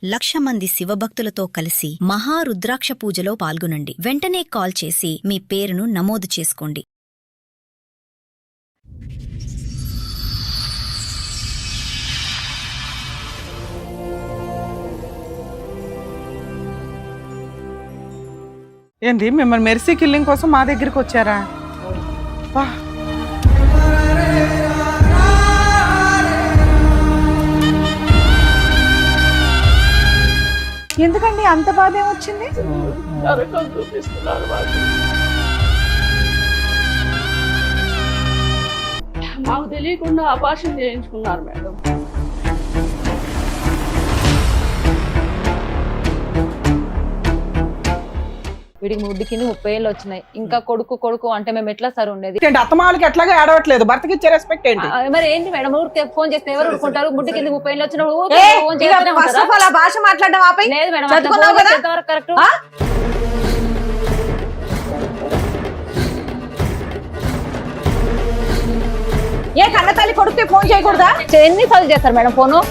1,00,000 మంది శివభక్తులతో కలిసి మహారుద్రాక్ష పూజలో పాల్గొనండి. వెంటనే కాల్ చేసి మీ పేరును నమోదు చేసుకోండి. ఏంటి మిమ్మల్ని మెర్సీ కిల్లింగ్ కోసం మా దగ్గరికి వచ్చారా? ఎందుకండి అంత బాధ ఏమొచ్చింది? మాకు తెలియకుండా ఆపరేషన్ చేయించుకున్నారు మేడం. వీడికి ముడ్డి కింద 30 ఏళ్ళు వచ్చినాయి. ఇంకా కొడుకు అంటే మేము ఎట్లా సార్ ఉండేది? అత్తమాలకి ఎట్లాగా ఆడవట్లేదు, భర్తకి ఇచ్చే రెస్పెక్ట్ ఏంటి? మరి ఏంటి మేడం, ఊరికే ఫోన్ చేస్తే ఎవరు ఊరుకుంటారు? ముడ్డి కింద 30 ఏళ్ళు వచ్చినప్పుడు భాష మాట్లాడడం ఆపై. లేదు మేడం, కరెక్ట్. ఏ కన్న తల్లి కొడుకు ఫోన్ చేయకూడదా? ఎన్నిసార్లు చేస్తారు మేడం ఫోను?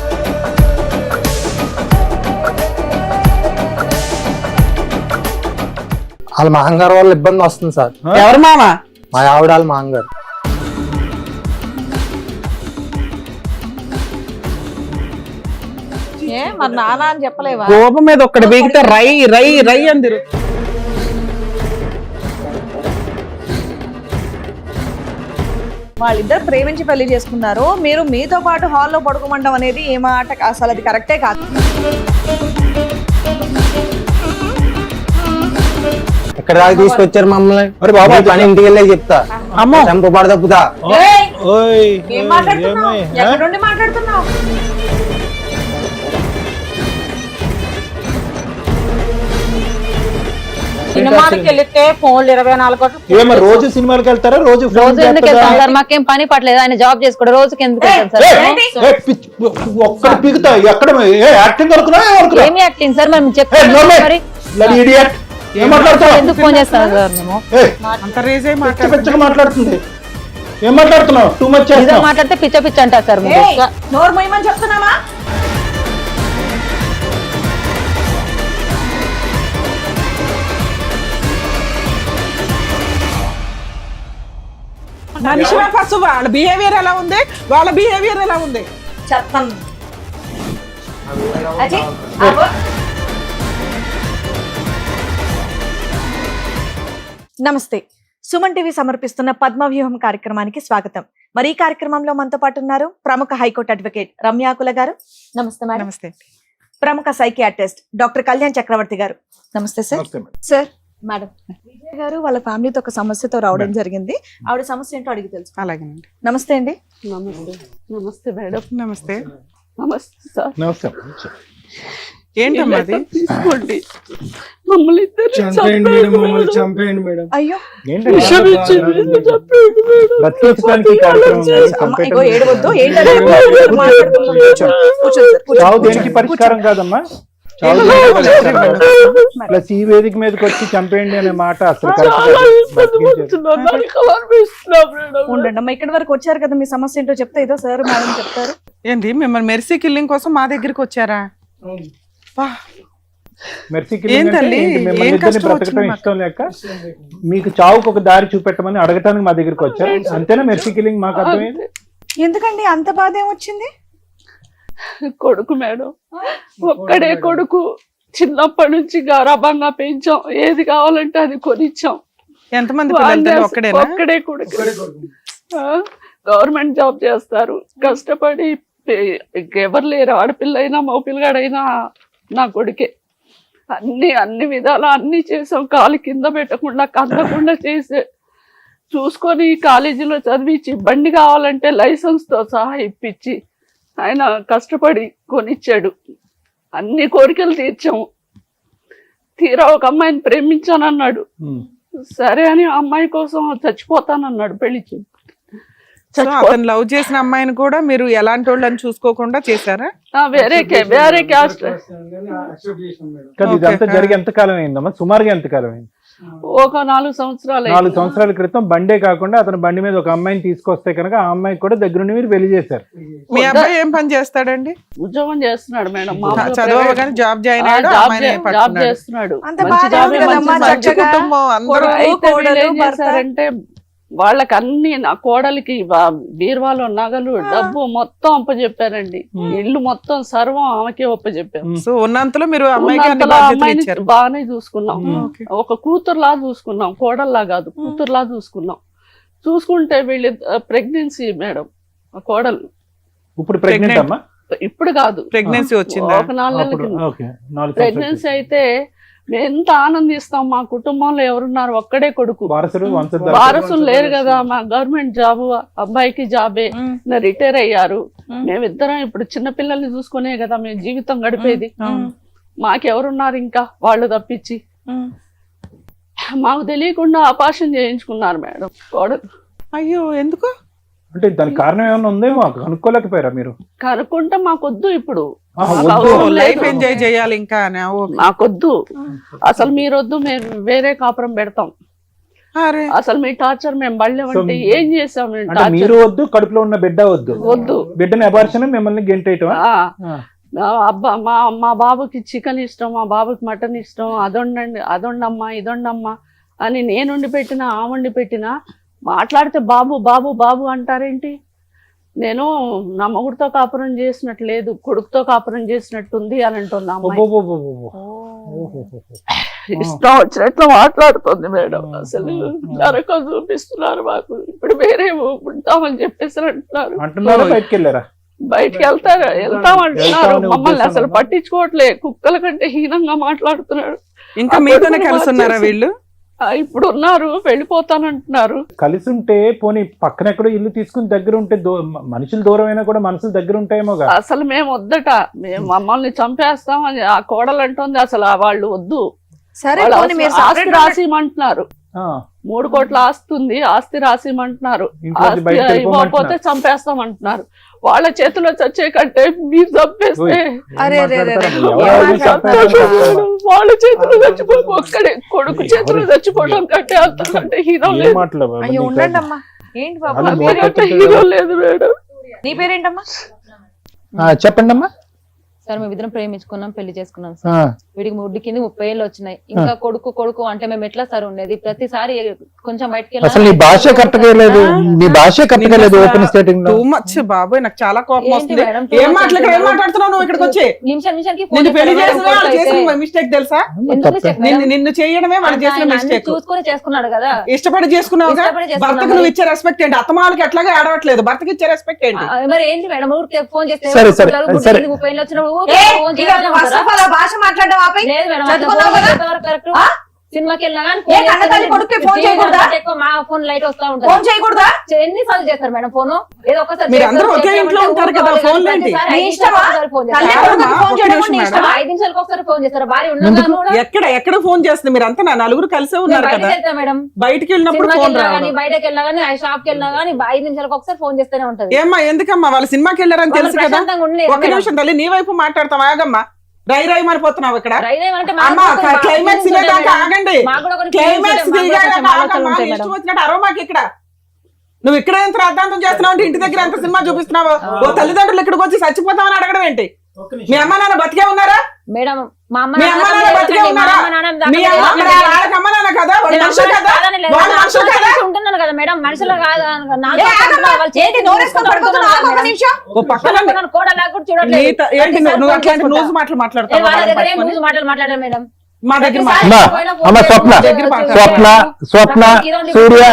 వాళ్ళ మాంగారు వల్ల ఇబ్బంది వస్తుంది సార్. ఎవరు మామ? మా ఆవిడ వాళ్ళ మాంగారు. ఏ మరి నానా అని చెప్పలేవా? కోపం మీద ఒక్కడి బీగితే రై రై రై అందిరు. వాళ్ళిద్దరు ప్రేమించి పెళ్లి చేసుకున్నారు, మీరు మీతో పాటు హాల్లో పడుకోమండం అనేది ఏ మాట? అసలు అది కరెక్టే కాదు. ఎక్కడ దాకా తీసుకొచ్చారు మమ్మల్ని? బాబా పని ఇంటికి వెళ్ళే చెప్తా. అమ్మో చంప పడదప్పుతా. ఏం మాట్లాడుతున్నావు? ఎక్కడ నుండి మాట్లాడుతున్నావు? సినిమాకి వెళ్తే ఫోన్లు 24 గంటలు. రోజు సినిమాకి వెళ్తారా? రోజు ఎందుకు వెళ్తాం సార్? మాకేం పని పట్టలేదు, ఆయన జాబ్ చేసుకోడు. రోజుకి ఎందుకు వెళ్తాం సార్? ఒక్కడ పీకుతా. ఎక్కడ యాక్టింగ్ ఏమి యాక్టింగ్ సార్? మనం చెప్తాం. ఎందుకు ఫోన్ చేస్తాం సార్? మేము అంత రేజ్ అయి మాట్లాడుతుంది. ఏం మాట్లాడుతున్నావు? టూ మచ్ మాట్లాడితే పిచ్చ అంటారు సార్. నోరు మొయ్యమని చెప్తున్నావా? మనిషి ఫస్ట్ వాళ్ళ బిహేవియర్ ఎలా ఉంది, వాళ్ళ బిహేవియర్ ఎలా ఉంది చెప్తాను. నమస్తే, సుమన్ టీవీ సమర్పిస్తున్న పద్మవ్యూహం కార్యక్రమానికి స్వాగతం. మరి ఈ కార్యక్రమంలో మనతో పాటు ఉన్నారు ప్రముఖ హైకోర్టు అడ్వకేట్ రమ్యాకుల గారు. నమస్తే మేడం. నమస్తే. ప్రముఖ సైకియాట్రిస్ట్ డాక్టర్ కళ్యాణ్ చక్రవర్తి గారు. నమస్తే సార్. సార్, మేడం విజయ్ గారు వాళ్ళ ఫ్యామిలీతో ఒక సమస్యతో రావడం జరిగింది. ఆవిడ సమస్య ఏంటో అడిగి తెలుసు. అలాగేనండి. నమస్తే అండి. నమస్తే మేడం. నమస్తే. నమస్తే సార్. నమస్తే. ఏంటమ్మా అది? తీసుకోండి, మమ్మల్ని చంపేయండి మేడం. అయ్యో ఏడవద్దు. దేనికి పరిష్కారం కాదమ్మా. ప్లస్ ఈ వేదిక మీదకి వచ్చి చంపేయండి అనే మాట అసలు ఉండండి అమ్మా. ఇక్కడి వరకు వచ్చారు కదా, మీ సమస్య ఏంటో చెప్తే ఏదో సార్ మేడం చెప్తారు. ఏంటి మిమ్మల్ని మెర్సీ కిల్లింగ్ కోసం మా దగ్గరికి వచ్చారా? ఇష్టం లేక మీకు చావుకు ఒక దారి చూపెట్టమని అడగటానికి మా దగ్గరికి వచ్చారు. అంతేనా మెర్సీ కిల్లింగ్? మాకు అర్థమైంది. ఎందుకండి అంత బాధ ఏమొచ్చింది? కొడుకు మేడం, ఒక్కడే కొడుకు. చిన్నప్పటి నుంచి గారాబంగా పెంచాం, ఏది కావాలంటే అది కొనిచ్చాం. ఎంతమంది? ఒక్కడే కొడుకు. గవర్నమెంట్ జాబ్ చేస్తారు, కష్టపడి. ఎవరు లేరు, ఆడపిల్ల అయినా మగపిల్లగాడైనా నా కొడుకే. అన్ని విధాలా అన్ని చేసాం. కాలు కింద పెట్టకుండా కదలకుండా చేసే చూసుకొని కాలేజీలో చదివించి, బండి కావాలంటే లైసెన్స్ తో సహా ఇప్పించి ఆయన కష్టపడి కొనిచ్చాడు. అన్ని కోరికలు తీర్చాము. తీరా ఒక అమ్మాయిని ప్రేమించానన్నాడు. సరే అని ఆ అమ్మాయి కోసం చచ్చిపోతానన్నాడు. పెళ్లి అతను లవ్ చేసిన అమ్మాయిని కూడా మీరు ఎలాంటి వాళ్ళని చూసుకోకుండా చేశారా? వేరే క్యాస్ట్. ఇదంతా జరిగి ఎంత కాలం అయిందమ్మా? సుమారుగా ఎంత కాలం అయింది? ఒక 4 సంవత్సరాలు 4 సంవత్సరాల క్రితం బండే కాకుండా అతను బండి మీద ఒక అమ్మాయిని తీసుకొస్తే కనుక ఆ అమ్మాయికి కూడా దగ్గరుండి మీరు పెళ్లి చేశారు. మీ అబ్బాయి ఏం పని చేస్తాడండి? ఉద్యోగం చేస్తున్నాడు మేడం. చదవగానే జాబ్ జాయిన్ అయ్యాడు, అమ్మాయిని జాబ్ పట్టుకున్నాడు. చేస్తున్నాడు. అంత మంచి బాగానే జాబే, ఉంది మంచి కదమ్మా, సంపాదన. మంచి చక్కగా కుటుంబం అందరూ. అయితే వీళ్ళు కోడలు, ఏం భర్త. చేశారంటే వాళ్ళకి అన్ని నా కోడలికి బీరువాలో నగలు డబ్బు మొత్తం అప్పచెప్పారండి. ఇల్లు మొత్తం సర్వం ఆమెకే అప్పచెప్పారు. సో ఉన్నంతలో మీరు అమ్మాయికి అన్ని ఉన్నంతలో బాధ్యతలు అమ్మాయిని ఇచ్చారు. బాగానే చూసుకున్నాం. ఓకే. ఒక కూతురులా చూసుకున్నాం, కోడల్లా కాదు, కూతురులా చూసుకున్నాం. చూసుకుంటే వీళ్ళు ప్రెగ్నెన్సీ మేడం, ఆ కోడలు ఇప్పుడు ప్రెగ్నెంట్ అమ్మా? ఇప్పుడు కాదు, ప్రెగ్నెన్సీ వచ్చిందా? ఒక 4 నెలల అప్పుడు కింద ఓకే, 4 ప్రెగ్నెన్సీ అయితే మేము ఎంత ఆనందిస్తాం. మా కుటుంబంలో ఎవరున్నారు, ఒక్కడే కొడుకు, వారసుడు వంశధార. వారసులు లేరు కదా. మా గవర్నమెంట్ జాబ్, అబ్బాయికి జాబే, రిటైర్ అయ్యారు. మేమిద్దరం ఇప్పుడు చిన్న పిల్లల్ని చూసుకునే కదా మేము జీవితం గడిపేది. మాకెవరున్నారు ఇంకా వాళ్ళు తప్పించి? మాకు తెలియకుండా ఆపరేషన్ చేయించుకున్నారు మేడం కోడలు. అయ్యో, ఎందుకు? అంటే దానికి కారణం ఏమైనా ఉందేమో కనుక్కోలేకపోయారా మీరు? కనుక్కుంటే మాకొద్దు ఇప్పుడు, ఆహా, మాకు వద్దు. అవసరం లైఫ్ లేదు. ఎంజాయ్ చేయాలి ఇంకా అని. ఓకే. మాకొద్దు అసలు, మీరొద్దు, మేము వేరే కాపురం పెడతాం. అరే, అసలు మీ టార్చర్ మేము బళ్ళేమంటే ఏం చేసాం మేము అంటే టార్చర్? మీరు వద్దు, కడుపులో ఉన్న బిడ్డ వద్దు, వద్దు. బిడ్డని అబార్షన్ మిమ్మల్ని గెంటేయటం. అబ్బా మా బాబుకి చికెన్ ఇష్టం, మా బాబుకి మటన్ ఇష్టం, అదొండమ్మా ఇదొండమ్మా అని నేను వండి పెట్టినా, ఆ వండి పెట్టినా మాట్లాడితే బాబు బాబు బాబు అంటారేంటి? నేను నా మొగుడితో కాపురం చేసినట్టు లేదు, కొడుకుతో కాపురం చేసినట్టుంది అని అంటున్నా అమ్మాయి. ఇష్టం వచ్చినట్లు మాట్లాడుతుంది మేడం. అసలు నరకం చూపిస్తున్నారు మాకు. ఇప్పుడు వేరే ఉంటామని చెప్పేసి అంటున్నారు. అంటున్నారా? బయటకు వెళ్ళారా? బయటికి వెళ్తామంటున్నారు. మమ్మల్ని అసలు పట్టించుకోవట్లే, కుక్కల కంటే హీనంగా మాట్లాడుతున్నాడు. ఇంకా మీతోనే కలిసి ఉన్నారా వీళ్ళు? ఇప్పుడు ఉన్నారు, వెళ్ళిపోతానంటున్నారు. కలిసి ఉంటే పోనీ పక్కన ఎక్కడో ఇల్లు తీసుకుని దగ్గర ఉంటే మనుషులు దూరం అయినా కూడా మనసులు దగ్గర ఉంటాయేమో. అసలు మేము వద్దట, మేము మమ్మల్ని చంపేస్తాం అని ఆ కోడలు అంటుంది. అసలు వాళ్ళు వద్దు, సరే వాళ్ళు పోనీ మీరు ఆస్తి separate రాసిమంటున్నారు. 3 కోట్ల ఆస్తి ఉంది, ఆస్తి రాసిమంటున్నారు. ఇంట్లో నుంచి బయటకు ఆస్తి ఇవ్వకపోతే వెళ్ళిపోమంటున్నారు. చంపేస్తామంటున్నారు. వాళ్ళ చేతిలో చచ్చే కంటే మీరు చంపేస్తే అరే, అరే, అరే, అరే. సంతోషం మేడం. వాళ్ళ చేతిలో చచ్చిపో, ఒక్కడే కొడుకు చేతిలో చచ్చిపోవడం కంటే అంతకంటే హీరో లేదు. అయ్యో ఉండండి అమ్మా. ఏంటి బాబు, అలా నా పేరు అంతకంటే హీరో లేదు మేడం. నీ పేరేంటమ్మా? చెప్పండి అమ్మా. సార్ మేమిద్దరం ప్రేమించుకున్నాం, పెళ్లి చేసుకున్నాం సార్. వీడికి 3 కింద 30 ఏళ్ళు వచ్చినాయి. ఇంకా కొడుకు అంటే మేము ఎట్లా సార్ ఉండేది? ప్రతిసారి కొంచెం బయటకి అసలు నీ భాష కరెక్ట్గా లేదు, నీ భాష కరెక్ట్గా లేదు. ఓపెన్ స్టేటింగ్ లో టూ మచ్ బాబోయ్, నాకు చాలా కోపం ఏంటి వస్తుంది. మేడం? ఏం మాట్లాడుతున్నావు నువ్వు ఇక్కడికి వచ్చి? నిమిషానికి నిన్ను పెళ్లి చేసిన మిస్టేక్ తెలుసా? నిన్ను చేయడమే వాళ్ళు చేసిన మిస్టేక్. చూసుకొని చేసుకున్నాడు కదా, ఇష్టపడి చేసుకున్నావుగా. ఇష్టపడి చేసుకున్నాం. భర్తకు నువ్వు ఇచ్చే రెస్పెక్ట్ ఏంటి? అత్తమాలకి ఎట్లాగా ఆడవట్లేదు, భర్తకి ఇచ్చే రెస్పెక్ట్ ఏంటి? మరి ఏంటి మేడం? ఊరికి ఫోన్ చేస్తే సరే, సరే, సరే. 30 ఏళ్ళు వచ్చిన ఫోన్ ఇక first of all ఆ భాష మాట్లాడడం ఆపై. లేదు మేడం, చదువుకున్నావు కదా? కరెక్ట్. సినిమాకి వెళ్ళినా కానీ ఏ కన్నతల్లి కొడుక్కి ఫోన్ చేయకూడదా? మా ఫోన్ లైట్ వస్తా ఫోన్ ఉంటుంది. చేయకూడదా? ఎన్నిసార్లు చేస్తారు మేడం ఫోన్? ఏదో ఒకసారి మీరు అందరూ ఒకే ఇంట్లో ఉంటారు కదా, ఫోన్ ఏంటి? నీ ఇష్టమా? తల్లి కొడుకుకి ఫోన్ చేయడం నీ ఇష్టమా? 5 నిమిషాలకు ఒకసారి ఫోన్ చేస్తారు. భార్య ఉన్నదా కూడా? ఎక్కడ ఫోన్ చేస్తుంది? మీరు అంతా నలుగురు కలిసే ఉన్నారు బయటకి కదా. వెళ్తా మేడం, బయటికి వెళ్ళినప్పుడు సినిమాకి ఫోన్ వెళ్ళినా రావడం. కానీ బయటకి వెళ్ళినా కానీ షాప్ కి వెళ్ళినా కానీ 5 నిమిషాలకు ఒకసారి ఫోన్ చేస్తూనే ఉంటది. ఏమ్మా, ఎందుకమ్మా? వాళ్ళ సినిమాకి వెళ్ళారని తెలుసు కదా. ప్రశాంతంగా ఉండలేదు ఒక్క నిమిషం తల్లి, నీ వైపు మాట్లాడతాం. ఆగమ్మా, రై మారిపోతున్నావు ఇక్కడ. అమ్మా, క్లైమాక్స్ దిగేదాకా ఆగండి. క్లైమాక్స్ దిగాక ఆగమ్మా. ఇష్టం వచ్చినట్టు అరవమాకి ఇక్కడ. నువ్వు ఇక్కడ ఎంత రాద్ధాంతం చేస్తున్నావు అంటే ఇంటి దగ్గర ఎంత సినిమా చూపిస్తున్నావు? ఓ తల్లిదండ్రులు ఇక్కడికి వచ్చి చచ్చిపోతామని అడగడం ఏంటి? మీ అమ్మ నాన్న బతికే ఉన్నారా? మేడం మా అమ్మ మీ అమ్మ నాన్న బతికే ఉన్నారా? మీ వాళ్ళకి అమ్మ నాన్న కదా, వాళ్ళు మనుషులు కదా, వాళ్ళు మనుషులు కదా. ఉంటున్నాను కదా మేడం, మనుషులు కాదు. ఏ ఆగమ్మా, ఏంటి నోరేసుకొని పడుకుంటున్నావు? ఆగు ఒక్క నిమిషం. ఓ పక్కన ఏంటి నువ్వు అట్లాంటి లూజ్ మాటలు మాట్లాడతావు? మాట్లాడారు మేడం. మా దగ్గర అమ్మ స్వప్న సూర్య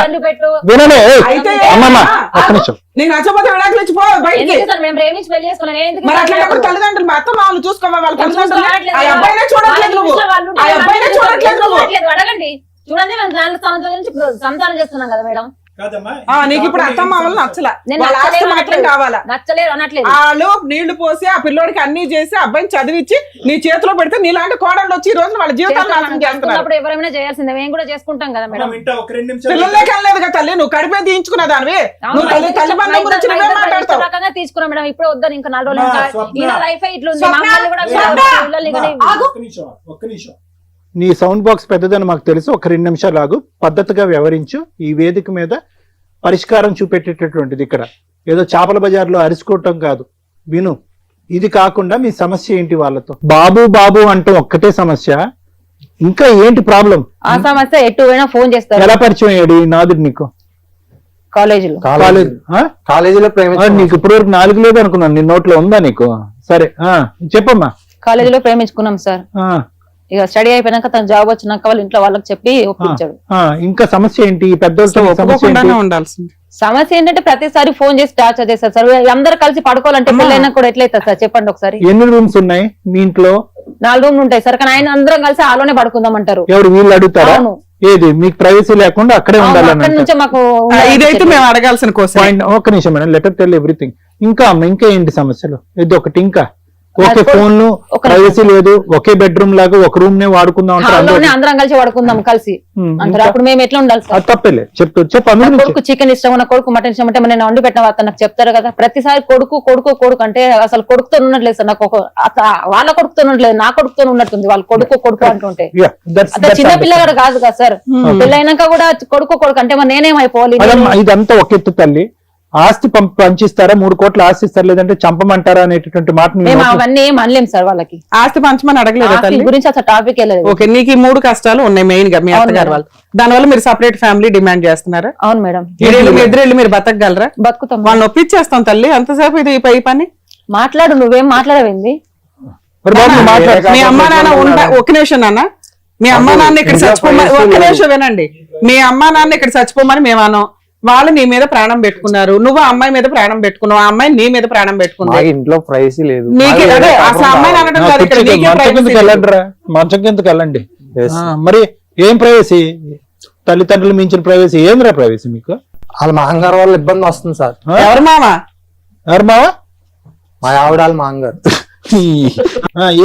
వినలే. అయితే అమ్మమ్మ ఒక్క నిమిషం. నీకు నచ్చకపోతే విడాకులు ఇచ్చిపో బయటికి. మేము ప్రేమించి పెళ్లి చేసుకున్నాను. మరి అట్లాంటప్పుడు తల్లిదండ్రులు మా అత్త మామూలు చూసుకోవాలి. వాళ్ళ తల్లిదండ్రులు ఆ అబ్బాయినే చూడట్లేదు నువ్వు, ఆ అబ్బాయినే చూడట్లేదు నువ్వు. అడగండి, చూడండి మేము దాని సంవత్సరం నుంచి సంతానం చేస్తున్నాం కదా మేడం. నీకు ఇప్పుడు అత్త మామూలు నచ్చలా, వాళ్ళ ఆస్తి మాత్రం కావాలా? నచ్చలేదు అనట్లేదు. వాళ్ళు నీళ్లు పోసి ఆ పిల్లోడికి అన్ని చేసి అబ్బాయిని చదివించి నీ చేతిలో పెడితే నీలాంటి కోడళ్ళు వచ్చి ఈ రోజు వాళ్ళ జీవితాలు నాశనం చేస్తున్నారు. ఎవరైనా చేయాల్సిందే, మేము కూడా చేసుకుంటాం కదా మేడం. పిల్లలే కనలేదు కదా తల్లి, నువ్వు కడిపే తీయించుకున్న దానివి. నువ్వు తల్లి బంధం గురించి నువ్వే మాట్లాడతావు. రకంగా తీసుకున్నాం మేడం. ఇప్పుడు వద్దని ఇంకా 4 రోజులు. ఇలా లైఫ్ ఇట్లా ఉంది. స్వప్న, మమ్మల్ని కూడా స్వప్న, పిల్లల్ని కానీ ఆగు. ఒక్క నిమిషం నీ సౌండ్ బాక్స్ పెద్దదని మాకు తెలుసు. ఒక 2 నిమిషాలు ఆగు, పద్ధతిగా వ్యవహరించు. ఈ వేదిక మీద పరిష్కారం చూపెట్టేటటువంటిది, ఇక్కడ ఏదో చేపల బజార్లో అరుచుకోవటం కాదు. విను, ఇది కాకుండా మీ సమస్య ఏంటి వాళ్ళతో? బాబు బాబు అంటూ ఒక్కటే సమస్య, ఇంకా ఏంటి ప్రాబ్లం? ఆ సమస్య ఎటు పోయినా ఫోన్ చేస్తారు. ఎలా పరిచయం అయ్యాడు ఈ నాదుడు నీకు? కాలేజీలో కాలేజీలో నీకు ఇప్పుడు వరకు 4 లేదు అనుకున్నాను, నీ నోట్లో ఉందా నీకు? సరే చెప్పమ్మా. కాలేజీలో ప్రేమించుకున్నాం సార్. ఇక స్టడీ అయిపోయినాక తన జాబ్ వచ్చినాక వాళ్ళ ఇంట్లో వాళ్ళకి చెప్పి ఒప్పించాడు. ఇంకా సమస్య ఏంటి? పెద్దలతో ఉండాల్సింది. సమస్య ఏంటంటే ప్రతిసారి ఫోన్ చేసి టార్చర్ చేస్తారు సార్. అందరు కలిసి పడుకోవాలంటే పెళ్ళైనా కూడా ఎట్లయితుంది సార్ చెప్పండి ఒకసారి. ఎన్ని రూమ్స్ ఉన్నాయి మీ ఇంట్లో? 4 రూమ్లు ఉంటాయి సార్, కానీ ఆయన అందరం కలిసి ఆలోనే పడుకుందాం అంటారు. ఎవరు వీళ్ళు అడుగుతారా? ఏది మీకు ప్రైవసీ లేకుండా అక్కడే ఉండాలని? నుంచే మాకు ఇదైతే మేము అడగాల్సిన కోసం. ఒక్క నిమిషం మేడం, లెటర్ టెల్ ఎవ్రీథింగ్. ఇంకా ఏంటి సమస్యలు? ఇది ఒకటి. ఇంకా ఒకే ఫోన్లు, ప్రైవసీ లేదు, ఒకే బెడ్రూమ్ లాగా ఒక రూమ్ నే వాడుకుందాం అందరం కలిసి వాడుకుందాం కలిసి అంటారు. అప్పుడు మేము ఎట్లా ఉండాలి సార్? తప్పలే కొడుకు చికెన్ ఇష్టం, నా కొడుకు మటన్ ఇష్టం అంటే నేను వండి పెట్టిన నాకు చెప్తారు కదా. ప్రతిసారి కొడుకు కొడుకు కొడుకు అంటే అసలు కొడుకుతో ఉన్నట్లేదు సార్. నాకు వాళ్ళ కొడుకుతో ఉన్నట్లేదు, నా కొడుకుతో ఉన్నట్టుంది. వాళ్ళు కొడుకు కొడుకు అంటుంటే అదే చిన్న పిల్లగాడు కాదు కదా సార్. పెళ్ళైనాక కూడా కొడుకు కొడుకు అంటే మరి నేనేమైపోవాలి? ఇదంతా ఒక ఎత్తు తల్లి. ఆస్తి పంచిస్తారా? 3 కోట్ల ఆస్తి ఇస్తారు, లేదంటే చంపమంటారా అనేటటువంటి మాట మేము అవన్నీ ఏం అనలేం సార్. వాళ్ళకి ఆస్తి పంచమని అడగలేదు తల్లి గురించి అసలు టాపిక్ వెళ్ళలేదు. ఓకే, నీకు 3 కష్టాలు ఉన్నాయి మెయిన్ గా మీ అత్తగారు వాళ్ళు. దానివల్ల మీరు సెపరేట్ ఫ్యామిలీ డిమాండ్ చేస్తున్నారా? అవును మేడం. ఎదురెళ్ళి మీరు బతకగలరా? బతుకుతాం. వాళ్ళని ఒప్పించేస్తాం తల్లి. అంతసేపు ఇది పై పని మాట్లాడు. నువ్వేం మాట్లాడవేంది? మీ అమ్మా నాన్న ఒక నిమిషం నాన్న, మీ అమ్మా నాన్న ఇక్కడ చచ్చిపోమని ఒక్క నిమిషం వినండి. మీ అమ్మా నాన్న ఇక్కడ చచ్చిపోమని మేము అన్నాం. వాళ్ళు నీ మీద ప్రాణం పెట్టుకున్నారు, నువ్వు ఆ అమ్మాయి మీద ప్రాణం పెట్టుకున్నావు, ఆ అమ్మాయి నీ మీద ప్రాణం పెట్టుకున్నా. ఇంట్లో ప్రైవసీ లేదు. అసలు అమ్మాయిని అనడం కాదు ఇక్కడ. మంచం కిందకి వెళ్ళండి. మరి ఏం ప్రైవసీ? తల్లిదండ్రులు మించిన ప్రైవసీ ఏంద్రా ప్రైవసీ మీకు? వాళ్ళ మాంగారు వల్ల ఇబ్బంది వస్తుంది సార్. ఎవరు మావా? ఎవరు మావా? మా ఆవిడ వాళ్ళ మాంగారు.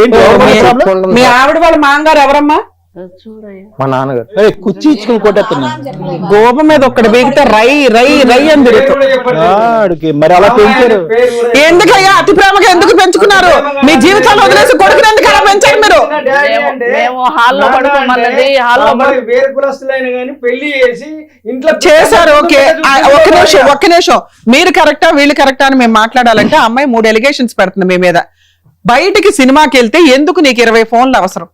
ఏంటి మీ ఆవిడ వాళ్ళ మాంగారు ఎవరమ్మా? మా నాన్నగారు. కుర్చీ ఇచ్చుకుని కొట్టేస్తున్నా. గోప మీద ఒక్కడు బీగితే రై రై రై అని తిరుగుతుంది. మరి అలా పెంచారు ఎందుకయ్యా? అతి ప్రేమగా ఎందుకు పెంచుకున్నారు? మీ జీవితాలు వదిలేసి కొడుకుని ఎందుకు అలా పెంచారు మీరు? చేశారు. ఓకే, ఒక్క నిమిషం. మీరు కరెక్టా వీళ్ళు కరెక్టా అని మేము మాట్లాడాలంటే అమ్మాయి 3 ఎలిగేషన్స్ పెడుతుంది మీ మీద. బయటికి సినిమాకి వెళ్తే ఎందుకు నీకు 20 ఫోన్లు అవసరం?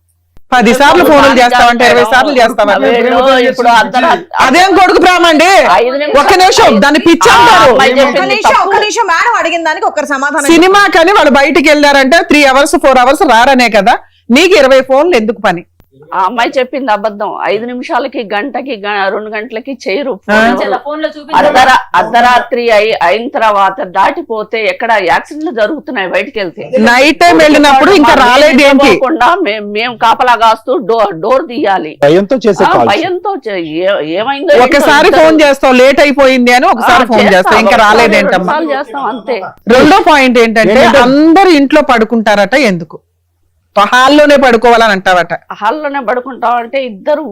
10 సార్లు ఫోన్లు చేస్తావంటే 20 సార్లు చేస్తావా? అదేం కొడుకు ప్రేమ అండి? ఒక్క నిమిషం, దాన్ని పిచ్చి అంటారు. సినిమా కానీ వాళ్ళు బయటికి వెళ్ళారంటే 3 అవర్స్ 4 అవర్స్ రారనే కదా. నీకు 20 ఫోన్లు ఎందుకు పని? ఆ అమ్మాయి చెప్పింది అబద్ధం. 5 నిమిషాలకి గంటకి 2 గంటలకి చేయరు. అర్ధరాత్రి అయిన తర్వాత దాటిపోతే ఎక్కడ యాక్సిడెంట్లు జరుగుతున్నాయి. బయటకి వెళ్తే నైట్ టైం వెళ్ళినప్పుడు ఇంకా రాలేదు ఏంటి? మేము కాపలా కాస్తూ డోర్ తీయాలి. భయంతో ఏమైందో ఒకసారి ఫోన్ చేస్తాం లేట్ అయిపోయింది అని, ఒకసారి ఫోన్ చేస్తాం ఇంకా రాలేదేంటమ్మా. చేస్తాం అంతే. రెండో పాయింట్ ఏంటంటే అందరు ఇంట్లో పడుకుంటారట, ఎందుకు హాల్లోనే పడుకోవాలని అంటావట? హాల్లోనే పడుకుంటాం అంటే ఇద్దరు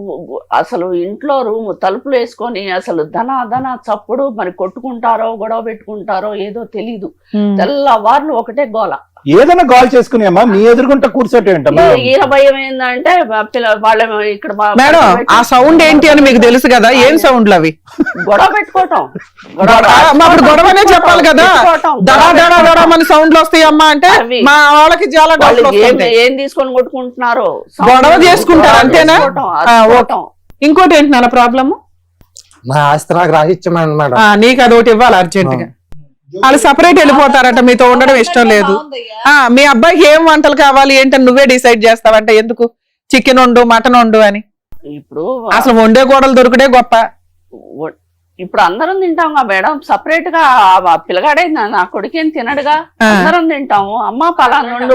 అసలు ఇంట్లో రూమ్ తలుపులు వేసుకొని అసలు ధన చప్పుడు మరి కొట్టుకుంటారో గొడవ పెట్టుకుంటారో ఏదో తెలీదు. తెల్లవార్లు ఒకటే గోల. ఏదైనా కాల్ చేసుకుని అమ్మా మీ ఎదురుకుంటా కూర్చోటే ఈయన భయం ఏంటంటే వాళ్ళ ఇక్కడ మేడం ఆ సౌండ్ ఏంటి అని మీకు తెలుసు కదా. ఏం సౌండ్లు అవి? గొడవ పెట్టుకోవటం. అప్పుడు గొడవనే చెప్పాలి కదా. మన సౌండ్లు వస్తాయి అమ్మా అంటే మా వాళ్ళకి చాలా ఏం తీసుకొని కొట్టుకుంటున్నారు, గొడవ చేసుకుంటారు అంతేనా? ఇంకోటి ఏంటి నాన్న ప్రాబ్లమ్? మా ఆస్తి నాకు రాసిచ్చామండి మేడం. నీకు అదొకటి ఇవ్వాలి అర్జెంట్ గా. వాళ్ళు సపరేట్ వెళ్ళిపోతారట, మీతో ఉండడం ఇష్టం లేదు. మీ అబ్బాయికి ఏం వంటలు కావాలి ఏంటని నువ్వే డిసైడ్ చేస్తావంటే ఎందుకు? చికెన్ వండు, మటన్ వండు అని. ఇప్పుడు అసలు వండే కూడలు దొరికితే గొప్ప. ఇప్పుడు అందరం తింటాం మేడం. సపరేట్ గా పిల్లగాడే నా కొడుకేం తినడుగా. అందరం తింటాము. అమ్మ పలానా అని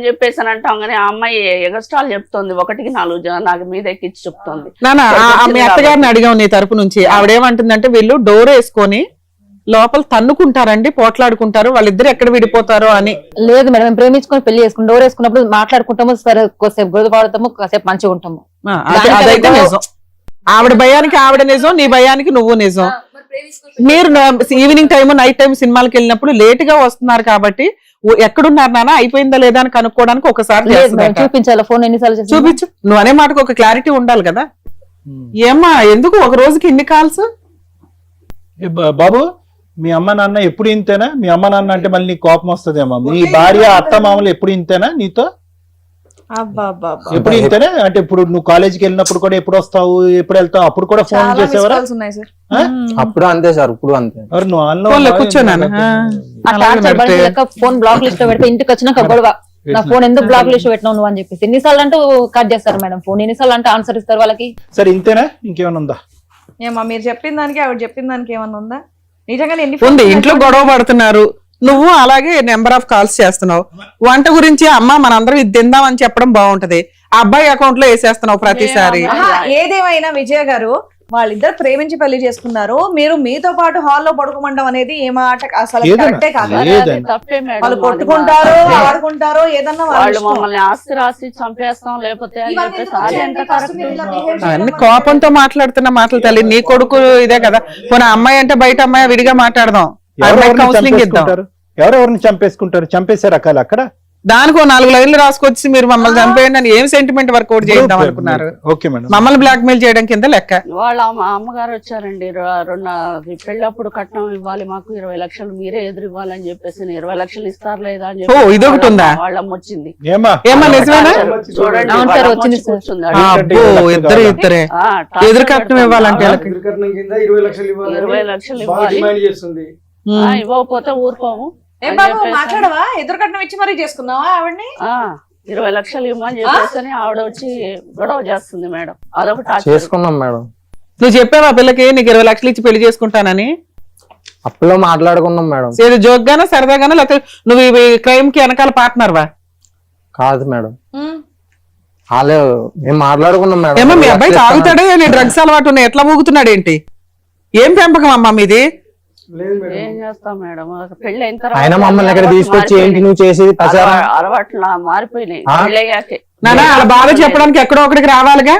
చెప్పేసి అని అంటాం. కానీ ఆ అమ్మాయి ఎగస్ట్రాల్ చెప్తుంది. 1కి 4 నాకు మీద ఎక్కించి చెప్తుంది. మీ అత్తగారిని అడిగాం నీ తరపు నుంచి. ఆవిడేమంటుందంటే వీళ్ళు డోర్ వేసుకొని లోపల తన్నుకుంటారండి, పోట్లాడుకుంటారు, వాళ్ళిద్దరు ఎక్కడ విడిపోతారో అని. లేదు మేడం, మేము ప్రేమించుకొని పెళ్లి చేసుకుని డోర్ వేసుకున్నప్పుడు మాట్లాడుకుంటాము, సరే కొద్దిసేపు గొడవ పడతాము, కాసేపు మంచిగా ఉంటాము. అదైతే నిజం. ఆవిడ భయానికి ఆవిడ నిజం, నీ భయానికి నువ్వు నిజం. మీరు ఈవినింగ్ టైం నైట్ టైం సినిమాలకు వెళ్ళినప్పుడు లేట్ గా వస్తున్నారు కాబట్టి ఎక్కడున్నారు నాన్న అయిపోయిందా లేదా అని కనుక్కోవడానికి ఒకసారి లేదు మేడం, చేస్తున్నట్ట. చూపించాలా ఫోన్ ఎన్నిసార్లు చేసినా? చూపించు నువ్వు అనే మాటకు ఒక క్లారిటీ ఉండాలి కదా. ఏమ్మా ఎందుకు ఒక రోజుకి ఇన్ని కాల్స్? బాబు మీ అమ్మ నాన్న ఎప్పుడు ఇంతేనా? మీ అమ్మ నాన్న అంటే మళ్ళీ నీకు కోపం వస్తుందేమో. మీ భార్య అత్త మామలు ఎప్పుడు ఇంతేనా నీతో? ఎప్పుడు ఇంతేనా? అంటే ఇప్పుడు నువ్వు కాలేజీకి వెళ్ళినప్పుడు కూడా ఎప్పుడు వస్తావు ఎప్పుడు వెళ్తావు అప్పుడు కూడా ఫోన్ చేసేవారా? ఉన్నాయి సార్. అప్పుడు అంతే సార్, ఇప్పుడు అంతే. ఎవరు నువ్వు ఫోన్లో కూర్చోనాను ఆ టార్చర్ బండి లెక్క ఫోన్ బ్లాక్ లిస్ట్ లో పెడితే ఇంటికి వచ్చినాక గొడవ, నా ఫోన్ ఎందుకు బ్లాక్ లిస్ట్ పెట్టినావు నువ్వు అని చెప్పేసి ఎన్నిసార్లు అంటూ కట్ చేస్తారు మేడం ఫోన్, ఎన్నిసార్లు అంటే ఆన్సర్ ఇస్తారు వాళ్ళకి. సరే ఇంతేనా ఇంకేమైనా ఉందా? ఏమా మీరు చెప్పిన దానికి ఆవిడ చెప్పిన దానికి ఏమన్నా ఉందా? నిజంగానే ఎన్ని ఉంది. ఫోన్లు ఇంట్లో గొడవ పడుతున్నారు, నువ్వు అలాగే నెంబర్ ఆఫ్ కాల్స్ చేస్తున్నావు. వంట గురించి అమ్మ మనందరం ఇది తిందామని చెప్పడం బాగుంటది, ఆ అబ్బాయి అకౌంట్ లో వేసేస్తున్నావు ప్రతిసారి. ఆహా, ఏదేమైనా విజయ గారు వాళ్ళిద్దరు ప్రేమించి పెళ్లి చేసుకున్నారు, మీరు మీతో పాటు హాల్లో పడుకోమండం అనేది ఏ మాట అసలు ఏదైనా, కరెక్టే కాదు. ఏదైనా. తప్పే మేడం. వాళ్ళు కొట్టుకుంటారు, ఆడుకుంటారు, ఏదన్నా వాళ్ళ వాళ్ళు ఇష్టం. మమ్మల్ని ఆస్తి రాసి చంపేస్తాం లేకపోతే అని ఇవన్నీ చెప్పేసి ఎందుకు అది చేయండి? ఎంత ఫస్ట్ కరెక్ట్? మీరు ఇలా behave చేయడం అన్ని వల్ల కోపంతో మాట్లాడుతున్న మాటలు తల్లి. నీ కొడుకు ఇదే కదా, పోనీ అమ్మాయి అంటే బయట అమ్మాయి విడిగా మాట్లాడదాం, ఎవరెవరిని కౌన్సిలింగ్ ఇద్దాం. చంపేసుకుంటారు? ఎవరెవరిని చంపేసుకుంటారు? చంపేసే రకాలు అక్కడ. దానికి 4 లైన్లు రాసుకొచ్చి మీరు మమ్మల్ని చంపేయండి అని ఏం సెంటిమెంట్ వర్కౌట్ చేద్దాం అనుకున్నారు? Okay madam. మమ్మల్ని బ్లాక్ మెయిల్ చేయడం కింద లెక్క. వాళ్ళ అమ్మగారు వచ్చారండి, పెళ్ళప్పుడు కట్నం ఇవ్వాలి మాకు 20 లక్షలు మీరే ఎదురు ఇవ్వాలని చెప్పేసి 20 లక్షలు ఇస్తారు లేదా అని ఓ, ఇదొకటి ఉందా? వాళ్ళమ్మ వచ్చింది. ఏమా ఏమా నిజమేనా? చూడండి అవును సార్, వాళ్ళ అమ్మ వచ్చింది వచ్చి సార్. కూర్చుంది. అబ్బో, ఇద్దరే ఆ, టార్చర్ ఎదురు కట్నం ఇవ్వాలంటే పెడతాం. వాళ్ళకి. 20 లక్షలు ఇవ్వాలి 20 లక్షలు ఇవ్వాలి, డిమాండ్ చేస్తుంది. ఇవ్వకపోతే ఊరుకోము ఏం అని బాబు చెప్పేసి. మాట్లాడవా? ఎదురు కట్నం ఇచ్చి మరీ చేసుకున్నావా ఆవిడ్ని? 20 లక్షలు ఇవ్వమని చెప్పేసి ఆవిడ వచ్చి గొడవ చేస్తుంది మేడం. అదొక టార్చర్. చేసుకున్నాం మేడం. నువ్వు చెప్పావా పిల్లకి నీకు 20 లక్షలు ఇచ్చి పెళ్లి చేసుకుంటానని? అప్పులో మాట్లాడుకున్నాం మేడం. ఏదో జోక్గానా సరదాగానా లేకపోతే నువ్వు ఈ క్రైమ్ కి వెనకాల పార్ట్నర్వా? కాదు మేడం, వాళ్ళే మేము మాట్లాడుకున్నాం మేడం. ఏమో మీ అబ్బాయి తాగుతాడే, డ్రగ్స్ అలవాటు ఉన్నాయి, ఎట్లా ఊగుతున్నాడు ఏంటి? ఏం పెంపకం అమ్మా మీది? లేదు మేడం. ఏం చేస్తాం మేడం, పెళ్లి అయిన ఆయన మమ్మల్ని ఎక్కడ తీసుకొచ్చి ఏంటి నువ్వు చేసేది ప్రచారం అలవాట్లు మారిపోయినాయి ఆ? పెళ్ళయ్యాకే. నానా వాళ్ళ బాధ చెప్పడానికి ఎక్కడో ఒకటికి రావాలిగా.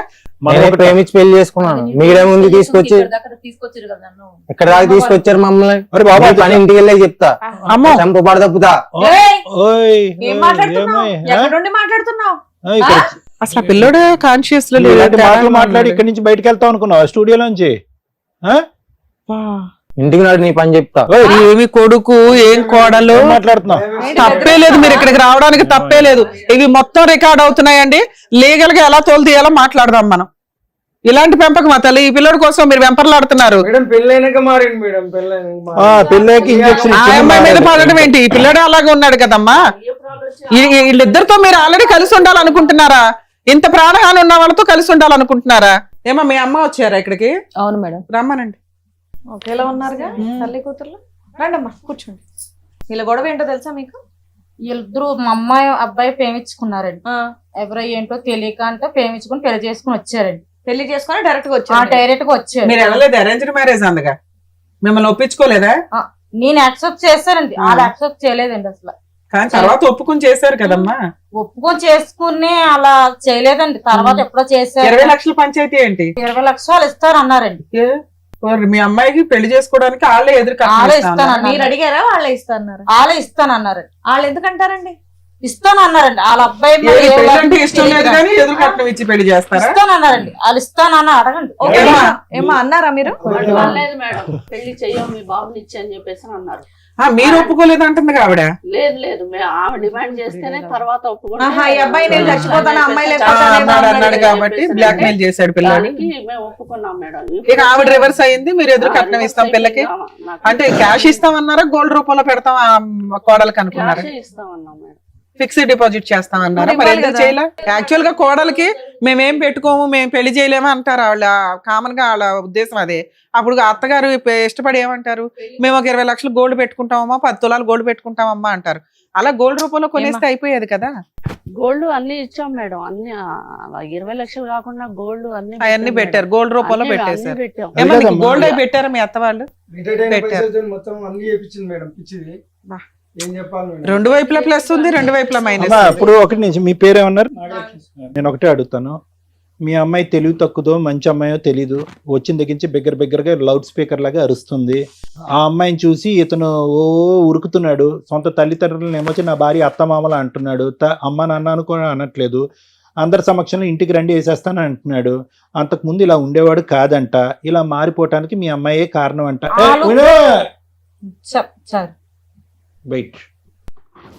నేను ప్రేమించి పెళ్లి చేసుకున్నాను, మీరేముంది తీసుకొచ్చి తీసుకొచ్చారు కదా నన్ను. ఎక్కడ దాకా తీసుకొచ్చారు మమ్మల్ని? అరే బాబు, మీ పని ఇంటికి వెళ్ళే చెప్తా, అమ్మో చంపబడ తప్పుతా. ఏయ్, ఓయ్ ఏం మాట్లాడుతున్నావు? ఎక్కడ నుండి మాట్లాడుతున్నావు? అసలు ఆ పిల్లోడు కాన్షియస్ లో ఇలాంటి మాటలు మాట్లాడి ఇక్కడి నుంచి బయటకు వెళ్తావు అనుకున్నావు స్టూడియోలోంచి? ఇంటికి నాడు నీ పని చెప్తా. ఏమి కొడుకు ఏం కోడలు మాట్లాడుతున్నావు? తప్పే లేదు, మీరు ఇక్కడికి రావడానికి తప్పే లేదు. ఇవి మొత్తం రికార్డ్ అవుతున్నాయండి, లీగల్ గా ఎలా తోలు తీయాలో మాట్లాడదాం మనం. ఇలాంటి పెంపకం తల్లి, ఈ పిల్లడి కోసం మీరు వెంపర్లాడుతున్నారు. మేడం పెళ్ళైనాక మారింది మేడం, పిల్లకి ఇంజక్షన్ ఆ అమ్మాయి మీద పడడం ఏంటి? ఈ పిల్లడు అలాగే ఉన్నాడు కదమ్మా. వీళ్ళిద్దరితో మీరు ఆల్రెడీ కలిసి ఉండాలనుకుంటున్నారా? ఇంత ప్రాణహాని ఉన్న వాళ్ళతో కలిసి ఉండాలనుకుంటున్నారా? ఏమో మీ అమ్మ వచ్చారా ఇక్కడికి? అవును మేడం. రమ్మనండి. ఒకేలా ఉన్నారుగా తల్లి కూతుర్లు. రండమ్మా కూర్చోండి. వీళ్ళ గొడవ ఏంటో తెలుసా మీకు? వీళ్ళిద్దరు మా అమ్మాయి అబ్బాయి ప్రేమించుకున్నారండి. ఎవరో ఏంటో తెలియక అంటే ప్రేమించుకుని పెళ్లి చేసుకుని వచ్చారండి. పెళ్లి చేసుకుని డైరెక్ట్ గా వచ్చారు. డైరెక్ట్ గా వచ్చారు. మీరు వెళ్ళలేదు అరేంజ్డ్ మ్యారేజ్ అందుగా? మిమ్మల్ని ఒప్పించుకోలేదా? నేను యాక్సెప్ట్ చేశానండి, వాళ్ళు యాక్సెప్ట్ చేయలేదండి అసలు. కానీ తర్వాత ఒప్పుకొని చేశారు కదమ్మా. ఒప్పుకొని చేసుకుని అలా చేయలేదండి, తర్వాత ఎప్పుడో చేశారు. 20 లక్షల పంచాయతీ ఏంటి? 20 లక్షలు ఇస్తారు అన్నారండి. మీ అమ్మాయికి పెళ్లి చేసుకోవడానికి వాళ్ళే ఎదురు వాళ్ళే ఇస్తానన్నారు. మీరు అడిగారా? వాళ్ళే ఇస్తాన్నారు. వాళ్ళే ఇస్తానన్నారండి. వాళ్ళు ఎందుకంటారండి? ఇస్తానన్నారండి. వాళ్ళ అబ్బాయి పెళ్ళంటే ఇష్టం లేదు కానీ ఎదురు కట్నం ఇచ్చి పెళ్లి చేస్తారా? ఇస్తానన్నారండి. వాళ్ళు ఇస్తానన్న అడగండి. ఏమా అన్నారా మీరు? లేదు మేడం, పెళ్లి చెయ్యం మీ బాబుని ఇచ్చి అని చెప్పేసి అన్నారు. మీరు ఒప్పుకోలేదు అంటుంది ఆవిడ. లేదు లేదు, ఆమె డిమాండ్ చేస్తేనే తర్వాత ఈ అబ్బాయి నేను చచ్చిపోతాను, అమ్మాయి అన్నాడు కాబట్టి బ్లాక్ మెయిల్ చేశాడు పిల్లడు. మేము ఒప్పుకున్నాం మేడం. ఇక ఆవిడ రివర్స్ అయింది, మీరు ఎదురు కట్నం ఇస్తాం పిల్లకి అంటే క్యాష్ ఇస్తామన్నారా గోల్డ్ రూపంలో పెడతాం కోడలకి అనుకున్నారా? ఇస్తామన్నాం మేడం. ఫిక్స్డ్ డిపాజిట్ చేస్తామన్నారా? మరి ఎందుకు చేయలే? యాక్చువల్ గా కోడలకి మేమేం పెట్టుకోము, మేము పెళ్లి చేయలేము అంటారు వాళ్ళ, కామన్ గా వాళ్ళ ఉద్దేశం అదే. అప్పుడు అత్తగారు ఇష్టపడి ఏమంటారు? మేము ఒక 20 లక్షలు గోల్డ్ పెట్టుకుంటామమ్మా, 10 తులాలు గోల్డ్ పెట్టుకుంటామమ్మా అంటారు. అలా గోల్డ్ రూపంలో కొనేస్తే అయిపోయేది కదా. గోల్డ్ అన్ని ఇచ్చాం మేడం, అన్ని 20 లక్షలు కాకుండా గోల్డ్ అవన్నీ పెట్టారు, గోల్డ్ రూపంలో పెట్టేశారు. పెట్టాం. ఏమన్నా గోల్డ్ అయి పెట్టారా మీ అత్త వాళ్ళు? మొత్తం అన్ని చేపించింది మేడం, పిచ్చిది. ఏం చెప్పాలి మేడం? 2 వైపులా ప్లస్ ఉంది, 2 వైపులా మైనస్. ఇప్పుడు ఒకటి నుంచి మీ పేరు ఏమన్నారు? నేను ఒకటే అడుగుతాను, మీ అమ్మాయి తెలివి తక్కువదో మంచి అమ్మాయో తెలీదు, వచ్చిన దగ్గర నుంచి బిగ్గరగా లౌడ్ స్పీకర్ లాగా అరుస్తుంది. ఆ అమ్మాయిని చూసి ఇతను ఉరుకుతున్నాడు. సొంత తల్లిదండ్రులను ఏమొచ్చి నా భార్య అత్తమామలా అంటున్నాడు. అమ్మ నాన్న కూడా అనట్లేదు. అందరి సమక్షంలో ఇంటికి రండి వేసేస్తాను అంటున్నాడు. అంతకుముందు ఇలా ఉండేవాడు కాదంట. ఇలా మారిపోవటానికి మీ అమ్మాయే కారణం అంట. వెయిట్,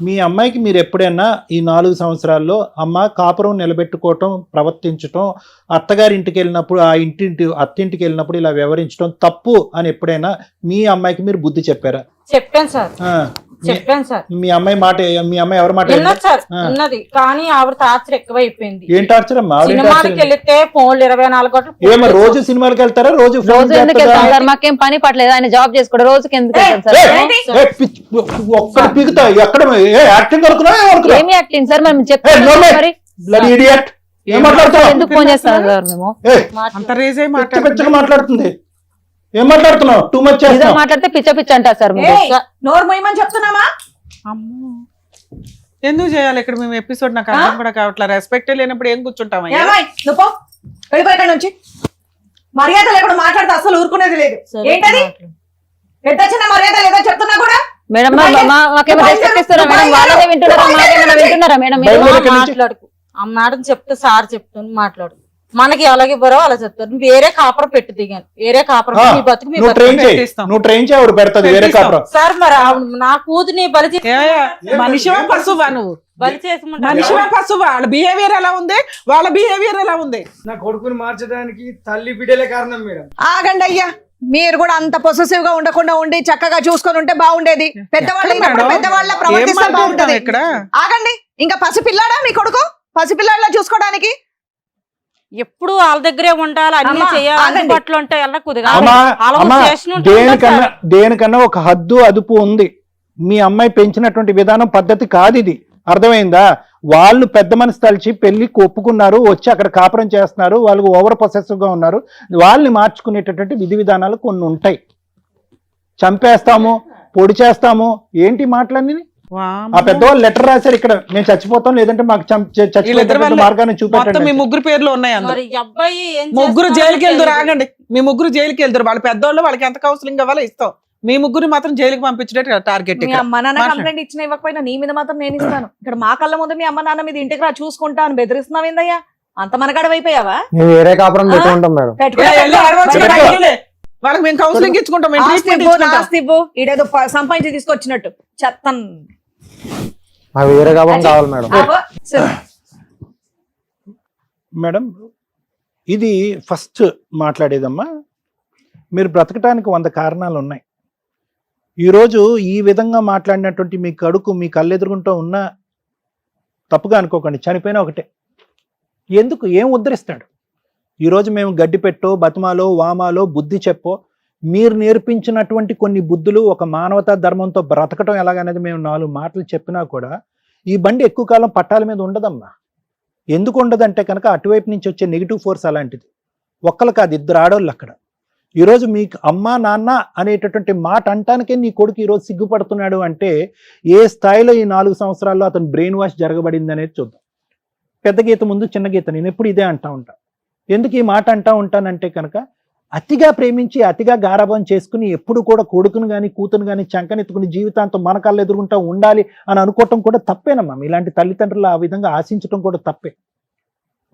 మీ అమ్మాయికి మీరు ఎప్పుడైనా ఈ 4 సంవత్సరాల్లో అమ్మ కాపురం నిలబెట్టుకోవటం, ప్రవర్తించటం, అత్తగారి ఇంటికి వెళ్ళినప్పుడు అత్తింటికి వెళ్ళినప్పుడు ఇలా వ్యవహరించడం తప్పు అని ఎప్పుడైనా మీ అమ్మాయికి మీరు బుద్ధి చెప్పారా? చెప్పాను సార్. మీ అమ్మాయి మాట, మీ అమ్మాయి ఎవరి మాట ఉన్నది, కానీ ఆవిడ టార్చర్ ఎక్కువైపోయింది. ఏం టార్చర్ అమ్మా? సినిమాకి వెళ్తే ఫోన్లు 24 గంటలు. ఏమో రోజు సినిమాకి వెళ్తారా? రోజు ఎందుకు వెళ్తాం సార్? మాకేం పని పట్టలేదు, ఆయన జాబ్ చేసుకోవడం. రోజుకి ఎందుకు వెళ్తాం సార్? ఒక్కడ పీకుతా ఎక్కడ యాక్టింగ్ ఏమి యాక్టింగ్ సార్? మేము చెప్తాం మరి. ఎందుకు ఫోన్ చేస్తాం సార్? మేము మాట్లాడుతుంది. ఏం మాట్లాడుతున్నావు? టూ మచ్ మాట్లాడితే పిచ్చ అంటారు సార్. నోరు మొయ్యమని చెప్తున్నామా? అమ్మో, ఎందుకు చేయాలి ఇక్కడ మేము ఎపిసోడ్? నాకు అర్థం కూడా కావట్లేదు. రెస్పెక్ట్ లేనప్పుడు ఏం కూర్చుంటాం? నువ్వు వెళ్ళిపోయి నుంచి మర్యాద లేకుండా మాట్లాడితే అసలు ఊరుకునేది లేదు. ఏంటది పెద్ద చిన్న మర్యాద లేదో చెప్తున్నా కూడా. మేడం మాకేమో రెస్పెక్ట్ ఇస్తారా మేడం? వాళ్ళనే వింటున్నారా? మాకేమైనా వింటున్నారా మేడం? మాట్లాడుకు ఆ మేడం చెప్తే సార్ చెప్తాను మాట్లాడు. మనకి అలాగే బరో అలా చెప్తారు. వేరే కాపురం పెట్టి దిగాను, వేరే కాపురం మీ బతుకు మీ సార్. మరి నా కూతుని బలి మనిషివా పశువా? నువ్వు బలి చేసి మనిషివా పశువా? వాళ్ళ బిహేవియర్ ఎలా ఉంది? వాళ్ళ బిహేవియర్ ఎలా ఉంది? నా కొడుకుని మార్చడానికి తల్లి బిడ్డలే కారణం మేడం. ఆగండి అయ్యా, మీరు కూడా అంత పొసెసివ్ గా ఉండకుండా ఉండి చక్కగా చూసుకొని ఉంటే బాగుండేది. పెద్దవాళ్ళ ప్రవర్తిస్తే బాగుంటది. ఆగండి, ఇంకా పసిపిల్లాడా మీ కొడుకు? పసిపిల్లాడిలా చూసుకోవడానికి ఎప్పుడు వాళ్ళ దగ్గరే ఉండాలి, అన్ని చేయాలి, బట్టలు ఉంటాయి. దేనికన్నా ఒక హద్దు అదుపు ఉంది. మీ అమ్మాయి పెంచినటువంటి విధానం పద్ధతి కాదు ఇది. అర్థమైందా? వాళ్ళు పెద్ద మనసు తలిచి పెళ్లికి ఒప్పుకున్నారు, వచ్చి అక్కడ కాపురం చేస్తున్నారు, వాళ్ళు ఓవర్ పొసెసివ్ గా ఉన్నారు. వాళ్ళని మార్చుకునేటటువంటి విధి విధానాలు కొన్ని ఉంటాయి. చంపేస్తాము, పొడి చేస్తాము, ఏంటి మాటలన్నీ? ఆ పెద్దవాళ్ళు లెటర్ రాశారు, ఇక్కడ నేను చచ్చిపోతాం లేదంటే మాకు మార్గాన్ని చూపెట్టండి. మీ ముగ్గురు పేర్లు ఉన్నాయి. ముగ్గురు జైలుకి వెళ్తారు. ఆగండి, మీ ముగ్గురు జైలుకి వెళ్తారు. వాళ్ళ పెద్దవాళ్ళు, వాళ్ళకి ఎంత కౌన్సిలింగ్ కావాలో ఇస్తాం. మీ ముగ్గురు మాత్రం జైలుకి పంపించే టార్గెట్. మీ అమ్మ నాన్న కంప్లైంట్ ఇచ్చిన ఇవ్వకపోయినా నీ మీద మాత్రం నేను ఇస్తాను. ఇక్కడ మా కళ్ళ ముందు మీ అమ్మ నాన్న మీద ఇంటికి రా చూసుకుంటా అని బెదిరిస్తున్నావు ఏందయ్యా? అంత మనగడవైపోయావా? వేరే కాపురం పెట్టుకుంటాం మేడం. వాళ్ళకి మేము కౌన్సిలింగ్ ఇచ్చుకుంటాం. ఇదేదో సంపాదించి తీసుకొచ్చినట్టు చెత్తం. వేరే కాపురం కావాలి మేడం. మేడం, ఇది ఫస్ట్ మాట్లాడేదమ్మా. మీరు బ్రతకటానికి 100 కారణాలు ఉన్నాయి. ఈరోజు ఈ విధంగా మాట్లాడినటువంటి మీ కడుకు మీ కళ్ళెదురుగుంటూ ఉన్న తప్పుగా అనుకోకండి, చనిపోయినా ఒకటే. ఎందుకు? ఏం ఉద్ధరిస్తాడు? ఈరోజు మేము గడ్డి పెట్టో, బతుమాలో, వామాలో, బుద్ధి చెప్పో, మీరు నేర్పించినటువంటి కొన్ని బుద్ధులు, ఒక మానవతా ధర్మంతో బ్రతకటం ఎలాగనేది మేము 4 మాటలు చెప్పినా కూడా ఈ బండి ఎక్కువ కాలం పట్టాల మీద ఉండదమ్మా. ఎందుకు ఉండదంటే కనుక అటువైపు నుంచి వచ్చే నెగిటివ్ ఫోర్స్ అలాంటిది. ఒక్కరు కాదు, 2 ఆడోళ్ళు అక్కడ. ఈరోజు మీకు అమ్మ నాన్న అనేటటువంటి మాట అంటానికే నీ కొడుకు ఈరోజు సిగ్గుపడుతున్నాడు అంటే ఏ స్థాయిలో ఈ 4 సంవత్సరాల్లో అతను బ్రెయిన్ వాష్ జరగబడింది అనేది చూద్దాం. పెద్ద గీత ముందు చిన్న గీత. నేను ఎప్పుడు ఇదే అంటా ఉంటా. ఎందుకు ఈ మాట అంటా ఉంటానంటే కనుక అతిగా ప్రేమించి అతిగా గారాబం చేసుకుని ఎప్పుడు కూడా కొడుకును కానీ కూతురు కానీ చంకనెత్తుకుని జీవితాంతం మన కళ్ళు ఎదుర్కొంటా ఉండాలి అని అనుకోవటం కూడా తప్పేనమ్మా. ఇలాంటి తల్లిదండ్రులు ఆ విధంగా ఆశించడం కూడా తప్పే.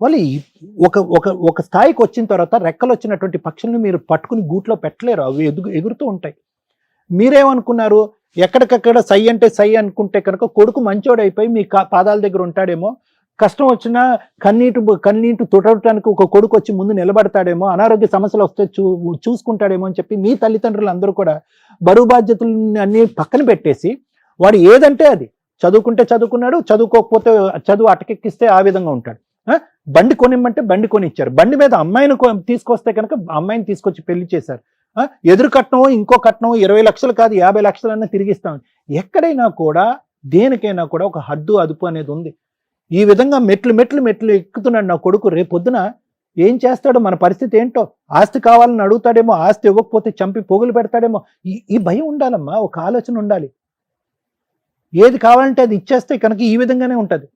వాళ్ళు ఒక స్థాయికి వచ్చిన తర్వాత రెక్కలు వచ్చినటువంటి పక్షుల్ని మీరు పట్టుకుని గూట్లో పెట్టలేరు, అవి ఎగురుతూ ఉంటాయి. మీరేమనుకున్నారు? ఎక్కడికక్కడ సై అంటే సై అనుకుంటే కనుక కొడుకు మంచోడైపోయి మీ పాదాల దగ్గర ఉంటాడేమో, కష్టం వచ్చినా కన్నీటి తుడవటానికి ఒక కొడుకు వచ్చి ముందు నిలబడతాడేమో, అనారోగ్య సమస్యలు వస్తే చూసుకుంటాడేమో అని చెప్పి మీ తల్లిదండ్రులు అందరూ కూడా బరువు బాధ్యతలు అన్ని పక్కన పెట్టేసి వాడు ఏదంటే అది చదువుకుంటే చదువుకున్నాడు, చదువుకోకపోతే చదువు అటకెక్కిస్తే ఆ విధంగా ఉంటాడు. బండి కొనిమ్మంటే బండి కొనిచ్చారు. బండి మీద అమ్మాయిని తీసుకొస్తే కనుక అమ్మాయిని తీసుకొచ్చి పెళ్లి చేశారు. ఎదురు కట్నం ఇంకో కట్నం 20 లక్షలు కాదు 50 లక్షలన్నా తిరిగిస్తాం. ఎక్కడైనా కూడా దేనికైనా కూడా ఒక హద్దు అదుపు అనేది ఉంది. ఈ విధంగా మెట్లు ఎక్కుతున్నాడు నా కొడుకు. రేపొద్దున ఏం చేస్తాడో, మన పరిస్థితి ఏంటో, ఆస్తి కావాలని అడుగుతాడేమో, ఆస్తి ఇవ్వకపోతే చంపి పోగులు పెడతాడేమో. ఈ భయం ఉండాలమ్మా, ఒక ఆలోచన ఉండాలి. ఏది కావాలంటే అది ఇచ్చేస్తే కనుక ఈ విధంగానే ఉంటుంది.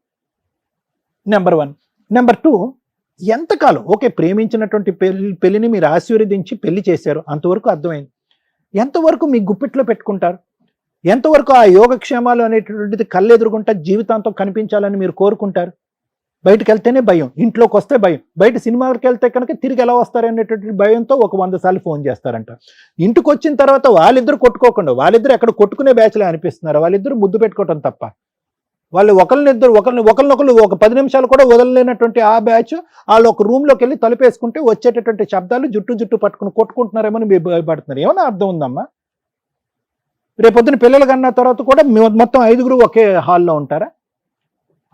నెంబర్ 1. నెంబర్ 2, ఎంతకాలం ఓకే ప్రేమించినటువంటి పెళ్లిని మీరు ఆశీర్వదించి పెళ్లి చేశారు, అంతవరకు అర్థమైంది. ఎంతవరకు మీ గుప్పిట్లో పెట్టుకుంటారు? ఎంతవరకు ఆ యోగక్షేమాలు అనేటువంటిది కళ్ళెదురుగుంటా జీవితాంతం కనిపించాలని మీరు కోరుకుంటారు? బయటకు వెళ్తేనే భయం, ఇంట్లోకి వస్తే భయం, బయట సినిమాకి వెళ్తే కనుక తిరిగి ఎలా వస్తారనేటువంటి భయంతో ఒక 100 సార్లు ఫోన్ చేస్తారంట. ఇంటికి వచ్చిన తర్వాత వాళ్ళిద్దరు కొట్టుకోకుండా, వాళ్ళిద్దరు ఎక్కడ కొట్టుకునే బ్యాచ్లే అనిపిస్తున్నారు, వాళ్ళిద్దరు ముద్దు పెట్టుకోవటం తప్ప. వాళ్ళు ఒకరినొకరు ఒక 10 నిమిషాలు కూడా వదలలేనటువంటి ఆ బ్యాచ్ వాళ్ళు ఒక రూమ్లోకి వెళ్ళి తలుపేసుకుంటే వచ్చేటటువంటి శబ్దాలు జుట్టు పట్టుకుని కొట్టుకుంటున్నారేమో మీరు భయపడుతున్నారు. ఏమైనా అర్థం ఉందమ్మా? రేపొద్దున పిల్లలు కన్నా తర్వాత కూడా మొత్తం 5గురు ఒకే హాల్లో ఉంటారా?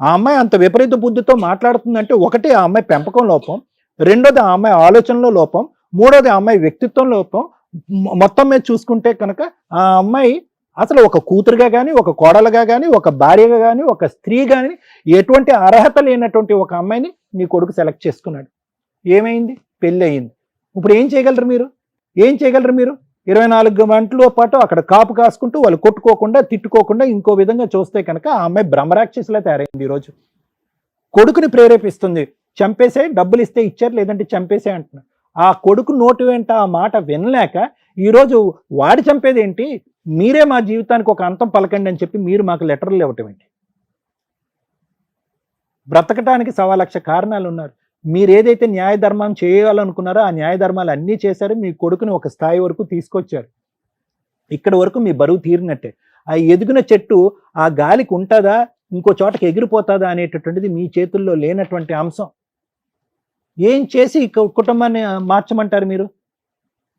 ఆ అమ్మాయి అంత విపరీత బుద్ధితో మాట్లాడుతుందంటే ఒకటి ఆ అమ్మాయి పెంపకం లోపం, రెండోది ఆ అమ్మాయి ఆలోచనలో లోపం, మూడోది ఆ అమ్మాయి వ్యక్తిత్వం లోపం. మొత్తం మీద చూసుకుంటే కనుక ఆ అమ్మాయి అసలు ఒక కూతురుగా కానీ, ఒక కోడలుగా కానీ, ఒక భార్యగా కానీ, ఒక స్త్రీ కానీ ఎటువంటి అర్హత లేనటువంటి ఒక అమ్మాయిని నీ కొడుకు సెలెక్ట్ చేసుకున్నాడు. ఏమైంది? పెళ్ళి అయ్యింది. ఇప్పుడు ఏం చేయగలరు మీరు? 24 గంటల పాటు అక్కడ కాపు కాసుకుంటూ వాళ్ళు కొట్టుకోకుండా తిట్టుకోకుండా ఇంకో విధంగా చూస్తే కనుక ఆ అమ్మాయి బ్రహ్మరాక్షసులా తయారైంది. ఈరోజు కొడుకుని ప్రేరేపిస్తుంది, చంపేసే, డబ్బులు ఇస్తే ఇచ్చారు లేదంటే చంపేసే అంటున్నారు. ఆ కొడుకు నోటి వెంట ఆ మాట వినలేక ఈరోజు వాడి చంపేది ఏంటి, మీరే మా జీవితానికి ఒక అంతం పలకండి అని చెప్పి మీరు మాకు లెటర్లు ఇవ్వటం ఏంటి? బ్రతకటానికి 1,00,000 కారణాలు ఉన్నారు. మీరు ఏదైతే న్యాయ ధర్మం చేయాలనుకున్నారో ఆ న్యాయ ధర్మాలు అన్నీ చేశారు. మీ కొడుకుని ఒక స్థాయి వరకు తీసుకొచ్చారు. ఇక్కడ వరకు మీ బరువు తీరినట్టే. ఆ ఎదిగిన చెట్టు ఆ గాలికి ఉంటుందా, ఇంకో చోటకి ఎగిరిపోతుందా అనేటటువంటిది మీ చేతుల్లో లేనటువంటి అంశం. ఏం చేసి కుటుంబాన్ని మార్చమంటారు మీరు?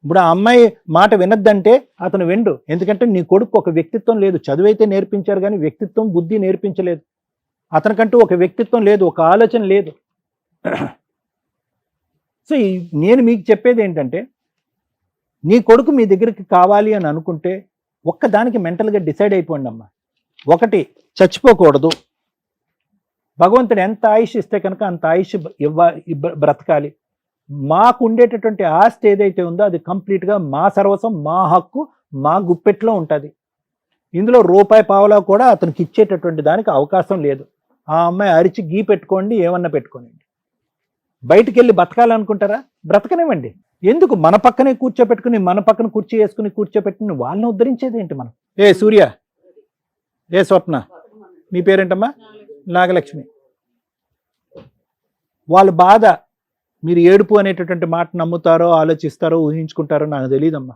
ఇప్పుడు ఆ అమ్మాయి మాట వినద్దంటే అతను వెండు. ఎందుకంటే నీ కొడుకు ఒక వ్యక్తిత్వం లేదు. చదువైతే నేర్పించారు కానీ వ్యక్తిత్వం, బుద్ధి నేర్పించలేదు. అతనికంటూ ఒక వ్యక్తిత్వం లేదు, ఒక ఆలోచన లేదు. సో నేను మీకు చెప్పేది ఏంటంటే, నీ కొడుకు మీ దగ్గరికి కావాలి అని అనుకుంటే ఒక్కదానికి మెంటల్గా డిసైడ్ అయిపోండి అమ్మా. ఒకటి, చచ్చిపోకూడదు. భగవంతుడు ఎంత ఆయుష్ ఇస్తే కనుక అంత ఆయుష్ బ్రతకాలి. మాకు ఉండేటటువంటి ఆస్తి ఏదైతే ఉందో అది కంప్లీట్గా మా సర్వస్వం, మా హక్కు, మా గుప్పెట్లో ఉంటుంది. ఇందులో రూపాయి పావలా కూడా అతనికి ఇచ్చేటటువంటి దానికి అవకాశం లేదు. ఆ అమ్మాయి అరిచి గీ పెట్టుకోండి, ఏమన్నా పెట్టుకోండి. బయటికి వెళ్ళి బతకాలనుకుంటారా? బ్రతకనివ్వండి. ఎందుకు మన పక్కనే కూర్చోపెట్టుకుని, మన పక్కన కుర్చీ వేసుకుని కూర్చోపెట్టుకుని వాళ్ళని ఉద్ధరించేది ఏంటి మనం? ఏ సూర్య, ఏ స్వప్న, మీ పేరేంటమ్మా? నాగలక్ష్మి. వాళ్ళ బాధ మీరు ఏడుపు అనేటటువంటి మాట నమ్ముతారో, ఆలోచిస్తారో, ఊహించుకుంటారో నాకు తెలియదమ్మా.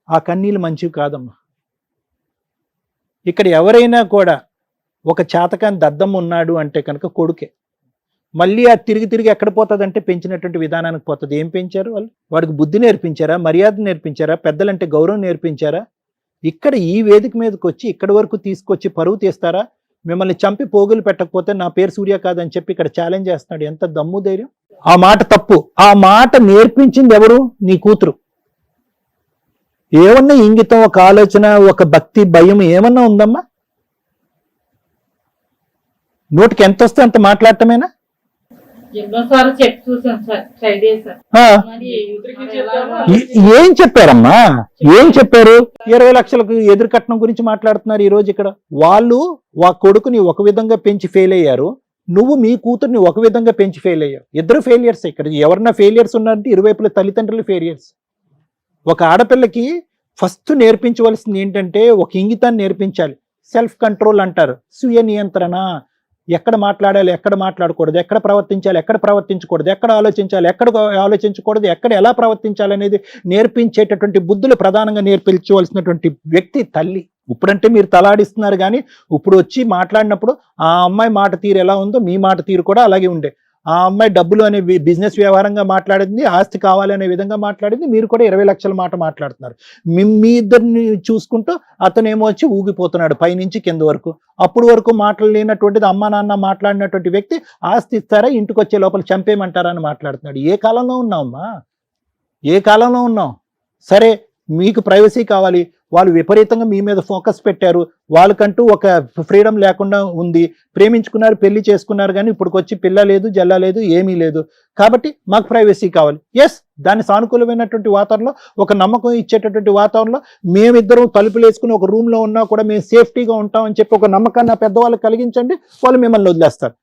ఆ కన్నీళ్ళు మంచివి కాదమ్మా. ఇక్కడ ఎవరైనా కూడా ఒక చేతకాని దద్దం ఉన్నాడు అంటే కనుక కొడుకే. మళ్ళీ అది తిరిగి ఎక్కడ పోతుందంటే పెంచినటువంటి విధానానికి పోతుంది. ఏం పెంచారు వాళ్ళు? వాడికి బుద్ధి నేర్పించారా, మర్యాద నేర్పించారా, పెద్దలంటే గౌరవం నేర్పించారా? ఇక్కడ ఈ వేదిక మీదకి వచ్చి ఇక్కడి వరకు తీసుకొచ్చి పరువు తీస్తారా? మిమ్మల్ని చంపి పోగులు పెట్టకపోతే నా పేరు సూర్య కాదని చెప్పి ఇక్కడ ఛాలెంజ్ చేస్తున్నాడు. ఎంత దమ్ము ధైర్యం! ఆ మాట తప్పు. ఆ మాట నేర్పించింది ఎవరు? నీ కూతురు. ఏమన్నా ఇంగితం, ఒక ఆలోచన, ఒక భక్తి, భయం ఏమన్నా ఉందమ్మా? నోటికి ఎంత వస్తే అంత మాట్లాడటమేనా? ఏం చెప్పారమ్మా? ఏం చెప్పారు? 20 లక్షలకు ఎదురు కట్నం గురించి మాట్లాడుతున్నారు ఈ రోజు ఇక్కడ. వాళ్ళు కొడుకుని ఒక విధంగా పెంచి ఫెయిల్ అయ్యారు, నువ్వు మీ కూతుర్ని ఒక విధంగా పెంచి ఫెయిల్ అయ్యావు. ఇద్దరు ఫెయిలియర్స్. ఇక్కడ ఎవరన్నా ఫెయిలియర్స్ ఉన్నారంటే ఇరువైపుల తల్లిదండ్రులు ఫెయిలియర్స్. ఒక ఆడపిల్లకి ఫస్ట్ నేర్పించవలసింది ఏంటంటే ఒక ఇంగితాన్ని నేర్పించాలి. సెల్ఫ్ కంట్రోల్ అంటారు, స్వీయ నియంత్రణ. ఎక్కడ మాట్లాడాలి, ఎక్కడ మాట్లాడకూడదు, ఎక్కడ ప్రవర్తించాలి, ఎక్కడ ప్రవర్తించకూడదు, ఎక్కడ ఆలోచించాలి, ఎక్కడ ఆలోచించకూడదు, ఎక్కడ ఎలా ప్రవర్తించాలి అనేది నేర్పించేటటువంటి బుద్ధులు ప్రధానంగా నేర్పించవలసినటువంటి వ్యక్తి తల్లి. ఇప్పుడంటే మీరు తలాడిస్తున్నారు కానీ ఇప్పుడు వచ్చి మాట్లాడినప్పుడు ఆ అమ్మాయి మాట తీరు ఎలా ఉందో మీ మాట తీరు కూడా అలాగే ఉండే. ఆ అమ్మాయి డబ్బులు అనే బిజినెస్ వ్యవహారంగా మాట్లాడింది, ఆస్తి కావాలి అనే విధంగా మాట్లాడింది. మీరు కూడా 20 లక్షల మాట మాట్లాడుతున్నారు. మీ ఇద్దరిని చూసుకుంటూ అతనేమో వచ్చి ఊగిపోతున్నాడు పైనుంచి కింద వరకు. అప్పుడు వరకు మాట్లాడలేనటువంటిది అమ్మా నాన్న మాట్లాడినటువంటి వ్యక్తి ఆస్తి ఇస్తారా, ఇంటికి వచ్చే లోపల చంపేయమంటారా అని మాట్లాడుతున్నాడు. ఏ కాలంలో ఉన్నావమ్మా? ఏ కాలంలో ఉన్నావు? సరే, మీకు ప్రైవసీ కావాలి, వాళ్ళు విపరీతంగా మీ మీద ఫోకస్ పెట్టారు, వాళ్ళకంటూ ఒక ఫ్రీడమ్ లేకుండా ఉంది, ప్రేమించుకున్నారు, పెళ్లి చేసుకున్నారు, కానీ ఇప్పుడుకొచ్చి పిల్ల లేదు, జల్ల లేదు, ఏమీ లేదు, కాబట్టి మాకు ప్రైవసీ కావాలి. ఎస్, దాని సానుకూలమైనటువంటి వాతావరణంలో, ఒక నమ్మకం ఇచ్చేటటువంటి వాతావరణంలో మేమిద్దరం తలుపులు వేసుకుని ఒక రూమ్లో ఉన్నా కూడా మేము సేఫ్టీగా ఉంటామని చెప్పి ఒక నమ్మకాన్ని పెద్దవాళ్ళు కలిగించండి, వాళ్ళు మిమ్మల్ని వదిలేస్తారు.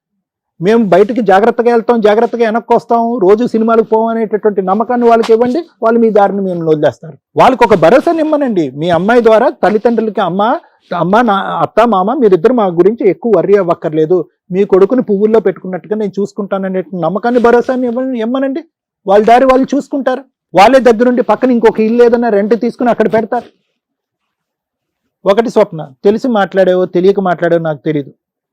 మేము బయటికి జాగ్రత్తగా వెళ్తాం, జాగ్రత్తగా వెనక్కి వస్తాం, రోజు సినిమాలకు పోవం అనేటటువంటి నమ్మకాన్ని వాళ్ళకి ఇవ్వండి, వాళ్ళు మీ దారిని మేము వదిలేస్తారు. వాళ్ళకి ఒక భరోసాని ఇమ్మనండి. మీ అమ్మాయి ద్వారా తల్లిదండ్రులకి అమ్మ నా అత్త మామ మీరిద్దరు మా గురించి ఎక్కువ వర్రీ అవ్వక్కర్లేదు, మీ కొడుకుని పువ్వుల్లో పెట్టుకున్నట్టుగా నేను చూసుకుంటాననే నమ్మకాన్ని భరోసాని ఇమ్మనండి. వాళ్ళ దారి వాళ్ళు చూసుకుంటారు. వాళ్ళే దగ్గరుండి పక్కన ఇంకొక ఇల్లు ఏదైనా రెంట్ తీసుకుని అక్కడ పెడతారు. ఒకటి స్వప్న, తెలిసి మాట్లాడేవో తెలియక మాట్లాడేవో నాకు తెలియదు,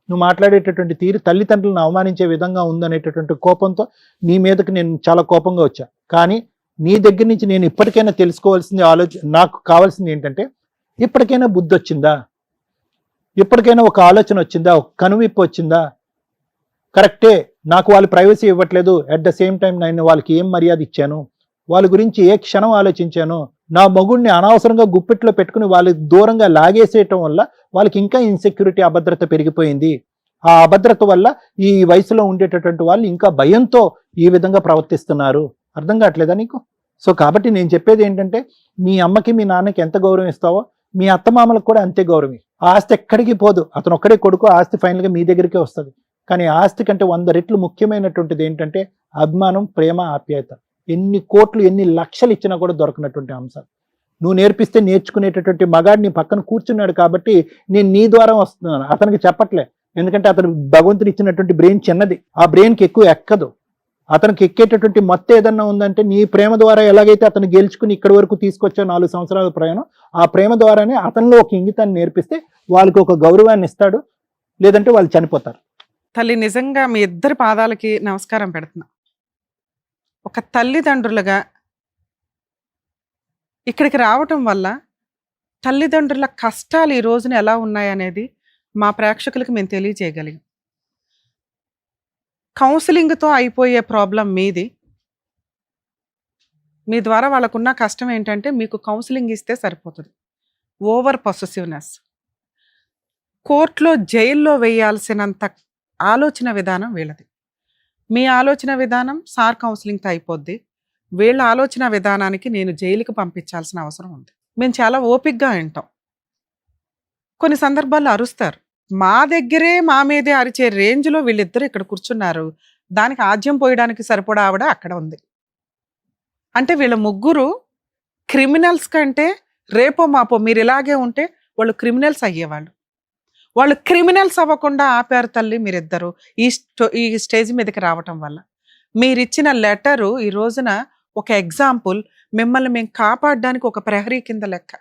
నువ్వు మాట్లాడేటటువంటి తీరు తల్లిదండ్రులను అవమానించే విధంగా ఉందనేటటువంటి కోపంతో నీ మీదకి నేను చాలా కోపంగా వచ్చా. కానీ నీ దగ్గర నుంచి నేను ఇప్పటికైనా తెలుసుకోవాల్సింది, నాకు కావాల్సింది ఏంటంటే, ఇప్పటికైనా బుద్ధి వచ్చిందా, ఇప్పటికైనా ఒక ఆలోచన వచ్చిందా, ఒక కనువిప్పు వచ్చిందా? కరెక్టే, నాకు వాళ్ళు ప్రైవసీ ఇవ్వట్లేదు, అట్ ద సేమ్ టైం నేను వాళ్ళకి ఏం మర్యాద ఇచ్చాను, వాళ్ళ గురించి ఏ క్షణం ఆలోచించాను, నా మగుడిని అనవసరంగా గుప్పిట్లో పెట్టుకుని వాళ్ళకి దూరంగా లాగేసేయటం వల్ల వాళ్ళకి ఇంకా ఇన్సెక్యూరిటీ, అభద్రత పెరిగిపోయింది. ఆ అభద్రత వల్ల ఈ వయసులో ఉండేటటువంటి వాళ్ళు ఇంకా భయంతో ఈ విధంగా ప్రవర్తిస్తున్నారు. అర్థం కావట్లేదా నీకు? సో కాబట్టి నేను చెప్పేది ఏంటంటే, మీ అమ్మకి మీ నాన్నకి ఎంత గౌరవం ఇస్తావో మీ అత్తమామలకు కూడా అంతే గౌరవం. ఆ ఆస్తి ఎక్కడికి పోదు, అతను ఒక్కడే కొడుకు, ఆస్తి ఫైనల్గా మీ దగ్గరికే వస్తుంది. కానీ ఆస్తి కంటే 100 రెట్లు ముఖ్యమైనటువంటిది ఏంటంటే అభిమానం, ప్రేమ, ఆప్యాయత. ఎన్ని కోట్లు ఎన్ని లక్షలు ఇచ్చినా కూడా దొరకనటువంటి అంశాలు నువ్వు నేర్పిస్తే నేర్చుకునేటటువంటి మగాడిని పక్కన కూర్చున్నాడు కాబట్టి నేను నీ ద్వారా వస్తున్నాను, అతనికి చెప్పట్లే. ఎందుకంటే అతను భగవంతుడు ఇచ్చినటువంటి బ్రెయిన్ చిన్నది, ఆ బ్రెయిన్కి ఎక్కువ ఎక్కదు. అతనికి ఎక్కేటటువంటి మొత్తం ఏదన్నా ఉందంటే నీ ప్రేమ ద్వారా ఎలాగైతే అతను గెలుచుకుని ఇక్కడి వరకు తీసుకొచ్చా 4 సంవత్సరాల ప్రయాణం, ఆ ప్రేమ ద్వారానే అతనిలో ఒక ఇంగితాన్ని నేర్పిస్తే వాళ్ళకి ఒక గౌరవాన్ని ఇస్తాడు, లేదంటే వాళ్ళు చనిపోతారు. తల్లి, నిజంగా మీ ఇద్దరి పాదాలకి నమస్కారం పెడుతున్నా. ఒక తల్లిదండ్రులుగా ఇక్కడికి రావటం వల్ల తల్లిదండ్రుల కష్టాలు ఈ రోజున ఎలా ఉన్నాయనేది మా ప్రేక్షకులకు మేము తెలియజేయగలిగాం. కౌన్సిలింగ్తో అయిపోయే ప్రాబ్లం మీది. మీ ద్వారా వాళ్ళకున్న కష్టం ఏంటంటే మీకు కౌన్సిలింగ్ ఇస్తే సరిపోతుంది. ఓవర్ పొసెసివ్నెస్, కోర్టులో జైల్లో వేయాల్సినంత ఆలోచన విధానం వీళ్ళది. మీ ఆలోచన విధానం సార్ కౌన్సిలింగ్తో అయిపోద్ది, వీళ్ళ ఆలోచన విధానానికి నేను జైలుకి పంపించాల్సిన అవసరం ఉంది. మేము చాలా ఓపికగా వింటాం, కొన్ని సందర్భాల్లో అరుస్తారు. మా దగ్గరే మా మీదే అరిచే రేంజ్లో వీళ్ళిద్దరు ఇక్కడ కూర్చున్నారు. దానికి ఆజ్యం పోయడానికి సరిపడా ఆవిడ అక్కడ ఉంది. అంటే వీళ్ళ ముగ్గురు క్రిమినల్స్ కంటే రేపో మాపో మీరు ఇలాగే ఉంటే వాళ్ళు క్రిమినల్స్ అయ్యేవాళ్ళు. వాళ్ళు క్రిమినల్స్ అవ్వకుండా ఆపారు తల్లి మీరిద్దరు ఈ స్టేజ్ మీదకి రావటం వల్ల. మీరిచ్చిన లెటరు ఈ రోజున ఒక ఎగ్జాంపుల్. మిమ్మల్ని మేము కాపాడడానికి ఒక ప్రహరీ కింద లెక్క.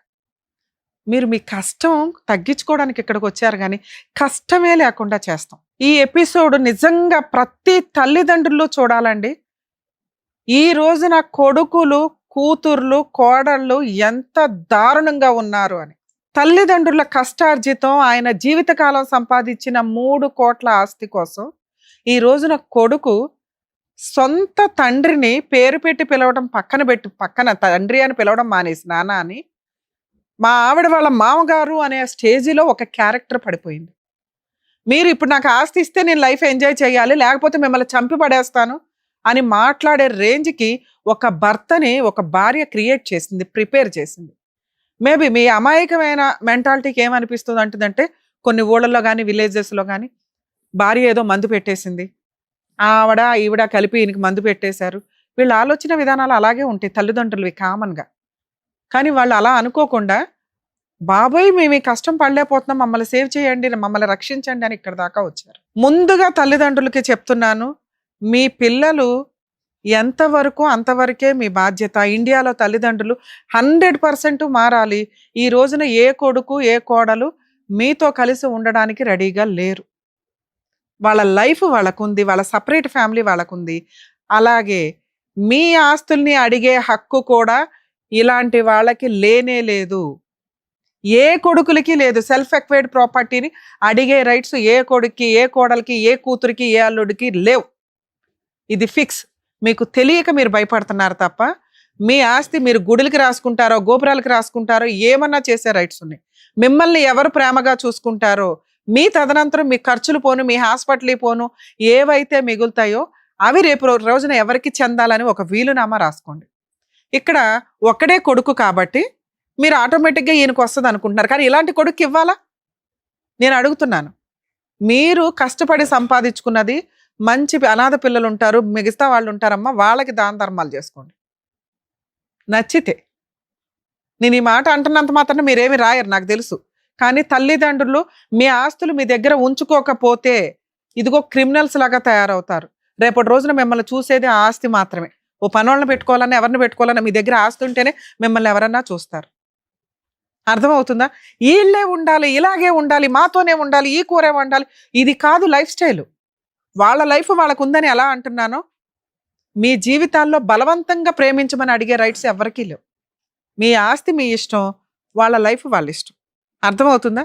మీరు మీ కష్టం తగ్గించుకోవడానికి ఇక్కడికి వచ్చారు, కానీ కష్టమే లేకుండా చేస్తాం. ఈ ఎపిసోడ్ నిజంగా ప్రతి తల్లిదండ్రులు చూడాలండి. ఈ రోజున కొడుకులు, కూతుర్లు, కోడళ్ళు ఎంత దారుణంగా ఉన్నారు అని. తల్లిదండ్రుల కష్టార్జితం, ఆయన జీవితకాలం సంపాదించిన 3 కోట్ల ఆస్తి కోసం ఈ రోజున కొడుకు సొంత తండ్రిని పేరు పెట్టి పిలవడం పక్కన తండ్రి అని పిలవడం మానేసి నాన్న అని, మా ఆవిడ వాళ్ళ మామగారు అనే స్టేజిలో ఒక క్యారెక్టర్ పడిపోయింది. మీరు ఇప్పుడు నాకు ఆస్తి ఇస్తే నేను లైఫ్ ఎంజాయ్ చేయాలి, లేకపోతే మిమ్మల్ని చంపి పడేస్తాను అని మాట్లాడే రేంజ్కి ఒక భర్తని ఒక భార్య క్రియేట్ చేసింది, ప్రిపేర్ చేసింది. మేబీ మీ అమాయకమైన మెంటాలిటీకి ఏమనిపిస్తుంది అంటుందంటే, కొన్ని ఊళ్ళల్లో కానీ విలేజెస్లో కానీ భార్య ఏదో మందు పెట్టేసింది, ఆవిడ ఈవిడ కలిపి ఈయనకి మందు పెట్టేశారు. వీళ్ళ ఆలోచన విధానాలు అలాగే ఉంటాయి తల్లిదండ్రులవి కామన్గా. కానీ వాళ్ళు అలా అనుకోకుండా, బాబాయ్ మేము ఈ కష్టం పడలేకపోతున్నాం, మమ్మల్ని సేవ్ చేయండి, మమ్మల్ని రక్షించండి అని ఇక్కడ దాకా వచ్చారు. ముందుగా తల్లిదండ్రులకి చెప్తున్నాను, మీ పిల్లలు ఎంతవరకు అంతవరకే మీ బాధ్యత. ఇండియాలో తల్లిదండ్రులు 100% మారాలి. ఈ రోజున ఏ కొడుకు ఏ కోడలు మీతో కలిసి ఉండడానికి రెడీగా లేరు. వాళ్ళ లైఫ్ వాళ్ళకుంది, వాళ్ళ సపరేట్ ఫ్యామిలీ వాళ్ళకుంది. అలాగే మీ ఆస్తుల్ని అడిగే హక్కు కూడా ఇలాంటి వాళ్ళకి లేనే లేదు. ఏ కొడుకులకి లేదు. సెల్ఫ్ ఎక్వైర్డ్ ప్రాపర్టీని అడిగే రైట్స్ ఏ కొడుక్కి, ఏ కోడలికి, ఏ కూతురికి, ఏ అల్లుడికి లేవు. ఇది ఫిక్స్. మీకు తెలియక మీరు భయపడుతున్నారు తప్ప, మీ ఆస్తి మీరు గుడులకి రాసుకుంటారో, గోపురాలకి రాసుకుంటారో, ఏమన్నా చేసే రైట్స్ ఉన్నాయి. మిమ్మల్ని ఎవరు ప్రేమగా చూసుకుంటారో, మీ తదనంతరం మీ ఖర్చులు పోను, మీ హాస్పిటల్ పోను, ఏవైతే మిగులుతాయో అవి రేపు రోజున ఎవరికి చెందాలని ఒక వీలునామా రాసుకోండి. ఇక్కడ ఒక్కడే కొడుకు కాబట్టి మీరు ఆటోమేటిక్గా ఈయనకు వస్తుంది అనుకుంటున్నారు. కానీ ఇలాంటి కొడుకు ఇవ్వాలా? నేను అడుగుతున్నాను. మీరు కష్టపడి సంపాదించుకున్నది మంచి అనాథ పిల్లలు ఉంటారు, మిగతా వాళ్ళు ఉంటారమ్మా, వాళ్ళకి దాన ధర్మాలు చేసుకోండి నచ్చితే. నేను ఈ మాట అంటున్నంత మాత్రం మీరేమి రాయరు నాకు తెలుసు, కానీ తల్లిదండ్రులు మీ ఆస్తులు మీ దగ్గర ఉంచుకోకపోతే ఇదిగో క్రిమినల్స్ లాగా తయారవుతారు. రేపటి రోజున మిమ్మల్ని చూసేది ఆ ఆస్తి మాత్రమే. ఓ పనోళ్ళని పెట్టుకోవాలన్నా ఎవరిని పెట్టుకోవాలన్నా మీ దగ్గర ఆస్తి ఉంటేనే మిమ్మల్ని ఎవరన్నా చూస్తారు. అర్థమవుతుందా? వీళ్ళే ఉండాలి, ఇలాగే ఉండాలి, మాతోనే ఉండాలి, ఈ కూరే ఉండాలి, ఇది కాదు లైఫ్ స్టైల్. వాళ్ళ లైఫ్ వాళ్ళకు ఉందని ఎలా అంటున్నానో, మీ జీవితాల్లో బలవంతంగా ప్రేమించమని అడిగే రైట్స్ ఎవరికీ లేవు. మీ ఆస్తి మీ ఇష్టం, వాళ్ళ లైఫ్ వాళ్ళ ఇష్టం. అర్థమవుతుందా?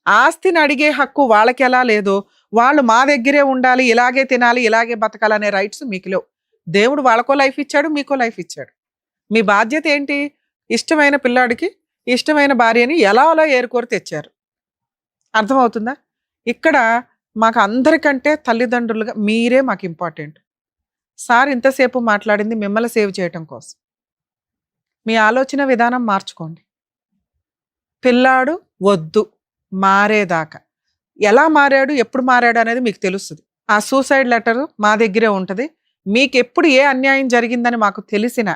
ఆస్తిని అడిగే హక్కు వాళ్ళకి ఎలా లేదో, వాళ్ళు మా దగ్గరే ఉండాలి, ఇలాగే తినాలి, ఇలాగే బతకాలనే రైట్స్ మీకు లేవు. దేవుడు వాళ్ళకో లైఫ్ ఇచ్చాడు, మీకో లైఫ్ ఇచ్చాడు. మీ బాధ్యత ఏంటి? ఇష్టమైన పిల్లాడికి ఇష్టమైన భార్యని ఎలా అలా ఏరుకోరి తెచ్చారు. అర్థమవుతుందా? ఇక్కడ మాకు అందరికంటే తల్లిదండ్రులుగా మీరే మాకు ఇంపార్టెంట్. సార్ ఇంతసేపు మాట్లాడింది మిమ్మల్ని సేవ్ చేయటం కోసం. మీ ఆలోచన విధానం మార్చుకోండి. పిల్లాడు వద్దు మారేదాకా, ఎలా మారాడు, ఎప్పుడు మారాడు అనేది మీకు తెలుస్తుంది. ఆ సూసైడ్ లెటర్ మా దగ్గరే ఉంటుంది. మీకు ఎప్పుడు ఏ అన్యాయం జరిగిందని మాకు తెలిసిన,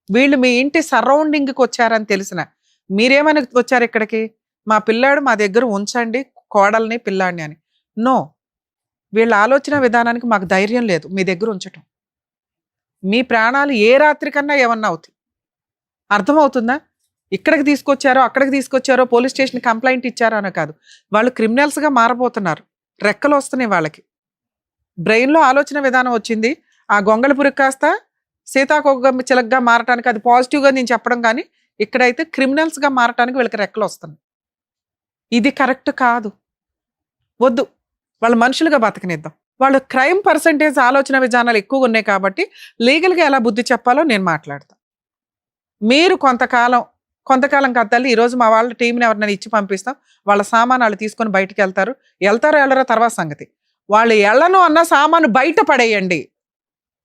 వీళ్ళు మీ ఇంటి సరౌండింగ్కి వచ్చారని తెలిసిన, మీరేమని వచ్చారు ఇక్కడికి? మా పిల్లాడు మా దగ్గర ఉంచండి, కోడల్ని పిల్లాడిని అని. నో, వీళ్ళ ఆలోచన విధానానికి మాకు ధైర్యం లేదు మీ దగ్గర ఉంచటం. మీ ప్రాణాలు ఏ రాత్రి కన్నా ఏమన్నా అవుతాయి. అర్థమవుతుందా? ఇక్కడికి తీసుకొచ్చారో అక్కడికి తీసుకొచ్చారో పోలీస్ స్టేషన్ కంప్లైంట్ ఇచ్చారో అనో కాదు, వాళ్ళు క్రిమినల్స్గా మారబోతున్నారు. రెక్కలు వస్తున్నాయి వాళ్ళకి. బ్రెయిన్లో ఆలోచన విధానం వచ్చింది. ఆ గొంగళి పురుగు కాస్త సీతాకోక చిలకగా మారటానికి అది పాజిటివ్గా నేను చెప్పడం, కానీ ఇక్కడైతే క్రిమినల్స్గా మారటానికి వీళ్ళకి రెక్కలు వస్తున్నాయి. ఇది కరెక్ట్ కాదు, వద్దు. వాళ్ళు మనుషులుగా బతకనిద్దాం. వాళ్ళు క్రైమ్ పర్సంటేజ్ ఆలోచన విధానాలు ఎక్కువగా ఉన్నాయి కాబట్టి లీగల్గా ఎలా బుద్ధి చెప్పాలో నేను మాట్లాడతాను. మీరు కొంతకాలం కాదు తల్లి, ఈరోజు మా వాళ్ళ టీంని ఎవరినైనా ఇచ్చి పంపిస్తాం, వాళ్ళ సామాను వాళ్ళు తీసుకొని బయటకు వెళ్తారో వెళ్ళరో తర్వాత సంగతి. వాళ్ళు ఎళ్ళను అన్న సామాను బయట పడేయండి.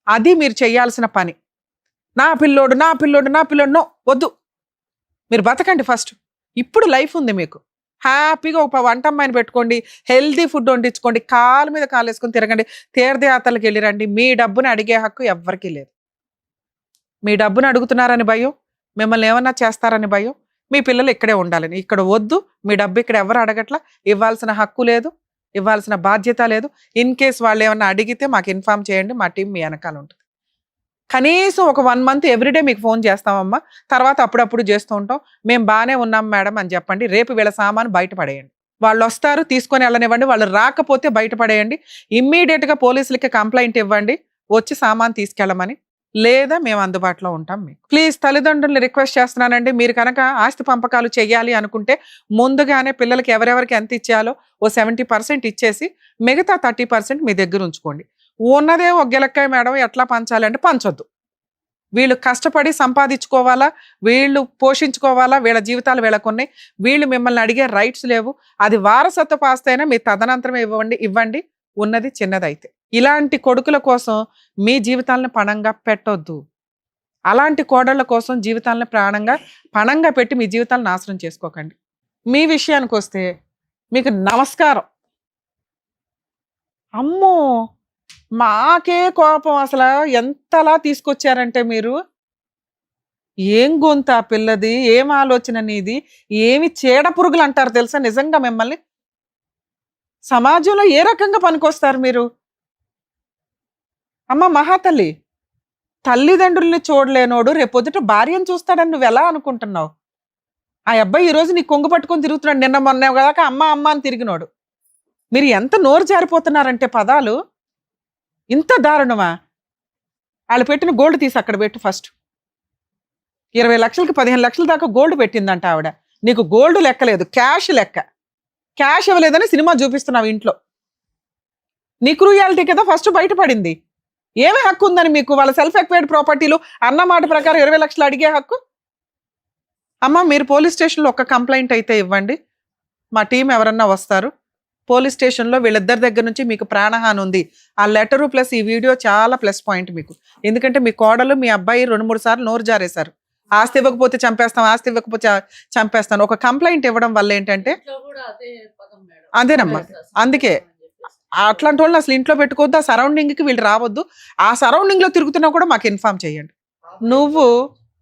అది మీరు చేయాల్సిన పని. నా పిల్లోడు నో, వద్దు. మీరు బతకండి ఫస్ట్. ఇప్పుడు లైఫ్ ఉంది మీకు. హ్యాపీగా ఒక వంట అమ్మాయిని పెట్టుకోండి, హెల్దీ ఫుడ్ వండించుకోండి, కాలు మీద కాలు వేసుకొని తిరగండి, తీర్థయాత్రలకు వెళ్ళి రండి. మీ డబ్బుని అడిగే హక్కు ఎవ్వరికీ లేదు. మీ డబ్బును అడుగుతున్నారని భయం, మిమ్మల్ని ఏమన్నా చేస్తారని భయం, మీ పిల్లలు ఇక్కడే ఉండాలని. ఇక్కడ వద్దు. మీ డబ్బు ఇక్కడ ఎవరు అడగట్లా, ఇవ్వాల్సిన హక్కు లేదు, ఇవ్వాల్సిన బాధ్యత లేదు. ఇన్ కేస్ వాళ్ళు ఏమన్నా అడిగితే మాకు ఇన్ఫార్మ్ చేయండి, మా టీం మీ వెనకాల ఉంటుంది. కనీసం ఒక 1 month ఎవ్రీడే మీకు ఫోన్ చేస్తామమ్మా, తర్వాత అప్పుడప్పుడు చేస్తూ ఉంటాం, మేము బాగానే ఉన్నాం మేడం అని చెప్పండి. రేపు వీళ్ళ సామాను బయటపడేయండి. వాళ్ళు వస్తారు, తీసుకొని వెళ్ళనివ్వండి. వాళ్ళు రాకపోతే బయటపడేయండి. ఇమ్మీడియట్గా పోలీసులకి కంప్లైంట్ ఇవ్వండి, వచ్చి సామాను తీసుకెళ్ళమని. లేదా మేము అందుబాటులో ఉంటాం మీకు. ప్లీజ్ తల్లిదండ్రుల్ని రిక్వెస్ట్ చేస్తున్నానండి, మీరు కనుక ఆస్తి పంపకాలు చేయాలి అనుకుంటే ముందుగానే పిల్లలకి ఎవరెవరికి ఎంత ఇచ్చేయాలో ఓ 70% ఇచ్చేసి మిగతా 30% మీ దగ్గర ఉంచుకోండి. ఉన్నదే ఒక గిలక్కాయ మేడం ఎట్లా పంచాలంటే పంచొద్దు. వీళ్ళు కష్టపడి సంపాదించుకోవాలా, వీళ్ళు పోషించుకోవాలా, వీళ్ళ జీవితాలు వీళ్ళకున్నాయి. వీళ్ళు మిమ్మల్ని అడిగే రైట్స్ లేవు. అది వారసత్వ ఆస్తి అయినా మీ తదనంతరం ఇవ్వండి, ఉన్నది చిన్నదైతే. ఇలాంటి కొడుకుల కోసం మీ జీవితాలను పణంగా పెట్టొద్దు. అలాంటి కోడళ్ళ కోసం జీవితాలను పణంగా పెట్టి మీ జీవితాలను నాశనం చేసుకోకండి. మీ విషయానికి వస్తే మీకు నమస్కారం. అమ్మో, మాకే కోపం. అసలు ఎంతలా తీసుకొచ్చారంటే మీరు, ఏం గొంత పిల్లది, ఏం ఆలోచన నీది, ఏమి చీడ పురుగులు అంటారు తెలుసా నిజంగా మిమ్మల్ని. సమాజంలో ఏ రకంగా పనికొస్తారు మీరు? అమ్మ మహాతల్లి, తల్లిదండ్రుల్ని చూడలేనోడు రేపొద్దుట భార్యను చూస్తాడని నువ్వు ఎలా అనుకుంటున్నావు? ఆ అబ్బాయి ఈరోజు నీ కొంగు పట్టుకొని తిరుగుతున్నాడు, నిన్న మొన్న కదా అమ్మ అని తిరిగినోడు. మీరు ఎంత నోరు జారిపోతున్నారంటే పదాలు, ఇంత దారుణమా? వాళ్ళు పెట్టిన గోల్డ్ తీసి అక్కడ పెట్టు ఫస్ట్. 20 లక్షలకి 15 లక్షల దాకా గోల్డ్ పెట్టిందంట ఆవిడ. నీకు గోల్డ్ లెక్కలేదు, క్యాష్ లెక్క. క్యాష్ ఇవ్వలేదని సినిమా చూపిస్తున్నావు ఇంట్లో. నీ క్రూయాలిటీ కదా ఫస్ట్ బయటపడింది. ఏమి హక్కు ఉందని మీకు? వాళ్ళ సెల్ఫ్ ఎక్వైర్డ్ ప్రాపర్టీలు అన్న మాట ప్రకారం 20 లక్షలు అడిగే హక్కు. అమ్మ, మీరు పోలీస్ స్టేషన్లో ఒక కంప్లైంట్ అయితే ఇవ్వండి, మా టీం ఎవరన్నా వస్తారు. పోలీస్ స్టేషన్లో వీళ్ళిద్దరి దగ్గర నుంచి మీకు ప్రాణహాని ఉంది. ఆ లెటరు ప్లస్ ఈ వీడియో చాలా ప్లస్ పాయింట్ మీకు. ఎందుకంటే మీ కోడలు మీ అబ్బాయి 2-3 సార్లు నోరు జారేశారు. ఆస్తి ఇవ్వకపోతే చంపేస్తాం, ఆస్తి ఇవ్వకపోతే చంపేస్తాను. ఒక కంప్లైంట్ ఇవ్వడం వల్ల ఏంటంటే, అదేనమ్మా, అట్లాంటి వాళ్ళని అసలు ఇంట్లో పెట్టుకోవద్దు, ఆ సరౌండింగ్కి వీళ్ళు రావద్దు. ఆ సరౌండింగ్లో తిరుగుతున్నా కూడా మాకు ఇన్ఫార్మ్ చేయండి. నువ్వు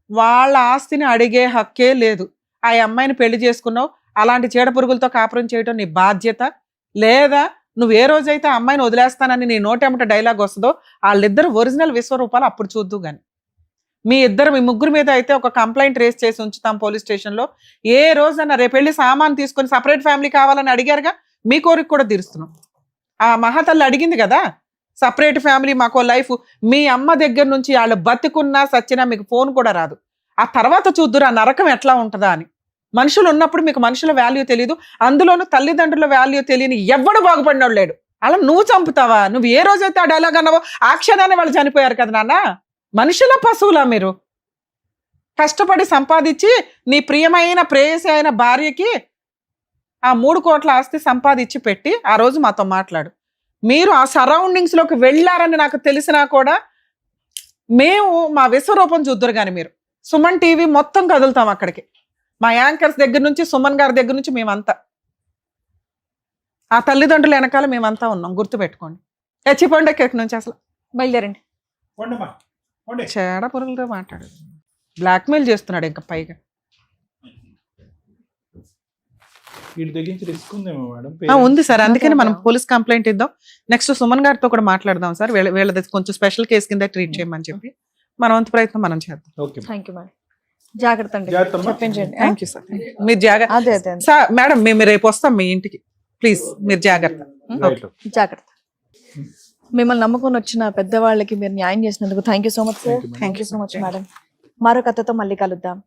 వాళ్ళ ఆస్తిని అడిగే హక్కే లేదు. ఆ అమ్మాయిని పెళ్లి చేసుకున్నావు, అలాంటి చీడ పురుగులతో కాపురం చేయడం నీ బాధ్యత. లేదా నువ్వు ఏ రోజైతే ఆ అమ్మాయిని వదిలేస్తానని నీ నోటెమ్మట డైలాగ్ వస్తుందో వాళ్ళిద్దరు ఒరిజినల్ విశ్వరూపాలు అప్పుడు చూద్దు గాని. మీ ముగ్గురు మీద అయితే ఒక కంప్లైంట్ రేస్ చేసి ఉంచుతాం పోలీస్ స్టేషన్లో. ఏ రోజన్నా రేపు వెళ్ళి సామాన్ తీసుకొని సపరేట్ ఫ్యామిలీ కావాలని అడిగారుగా, మీ కోరిక కూడా తీరుస్తున్నాం. ఆ మహాతల్లి అడిగింది కదా సపరేట్ ఫ్యామిలీ, మాకో లైఫ్. మీ అమ్మ దగ్గర నుంచి వాళ్ళు బతికున్నా సచ్చినా మీకు ఫోన్ కూడా రాదు. ఆ తర్వాత చూద్దురు ఆ నరకం ఎట్లా ఉంటుందా అని. మనుషులు ఉన్నప్పుడు మీకు మనుషుల వాల్యూ తెలియదు, అందులోనూ తల్లిదండ్రుల వాల్యూ తెలియని ఎవడు బాగుపడినోడు లేడు. అలా నువ్వు చంపుతావా? నువ్వు ఏ రోజైతే ఆ డైలాగ్ అన్నావో ఆ క్షణాన్ని వాళ్ళు చనిపోయారు కదా నాన్న. మనుషుల పశువులా మీరు? కష్టపడి సంపాదించి నీ ప్రియమైన ప్రేయసి అయిన భార్యకి ఆ 3 కోట్ల ఆస్తి సంపాదించి పెట్టి ఆ రోజు మాతో మాట్లాడు. మీరు ఆ సరౌండింగ్స్ లోకి వెళ్ళారని నాకు తెలిసినా కూడా మేము మా విశ్వరూపం చూద్దరు కానీ మీరు సుమన్ టీవీ మొత్తం కదులుతాం అక్కడికి. మా యాంకర్స్ దగ్గర నుంచి సుమన్ గారి దగ్గర నుంచి మేమంతా ఆ తల్లిదండ్రుల వెనకాల మేమంతా ఉన్నాం, గుర్తుపెట్టుకోండి. చచ్చిపోండి ఎక్కడి నుంచి అసలు బయలుదేరండి. చేడ పురుగులతో మాట్లాడు, బ్లాక్మెయిల్ చేస్తున్నాడు ఇంకా పైగా. వీటి దగ్గర నుంచి రిస్క్ ఉందేమో మేడం. ఉంది సార్, అందుకని మనం పోలీస్ కంప్లైంట్ ఇద్దాం. నెక్స్ట్ సుమన్ గారితో కూడా మాట్లాడదాం సార్, వీళ్ళది కొంచెం స్పెషల్ కేసు కింద ట్రీట్ చేయమని చెప్పి మన వంతు ప్రయత్నం మనం చేద్దాం. Thank you madam. జాగ్రత్త అండి, చెప్పించండి. Thank you sir. మీరు జాగ్రత్త. అదే అదే సార్ మేడం మేము రేపు వస్తాం మీ ఇంటికి, ప్లీజ్ మీరు జాగ్రత్త. జాగ్రత్త. మిమ్మల్ని నమ్ముకొని వచ్చిన పెద్దవాళ్ళకి మీరు న్యాయం చేసినందుకు thank you so much sir. Thank you so much madam. మరో కథతో మళ్ళీ కలుద్దాం.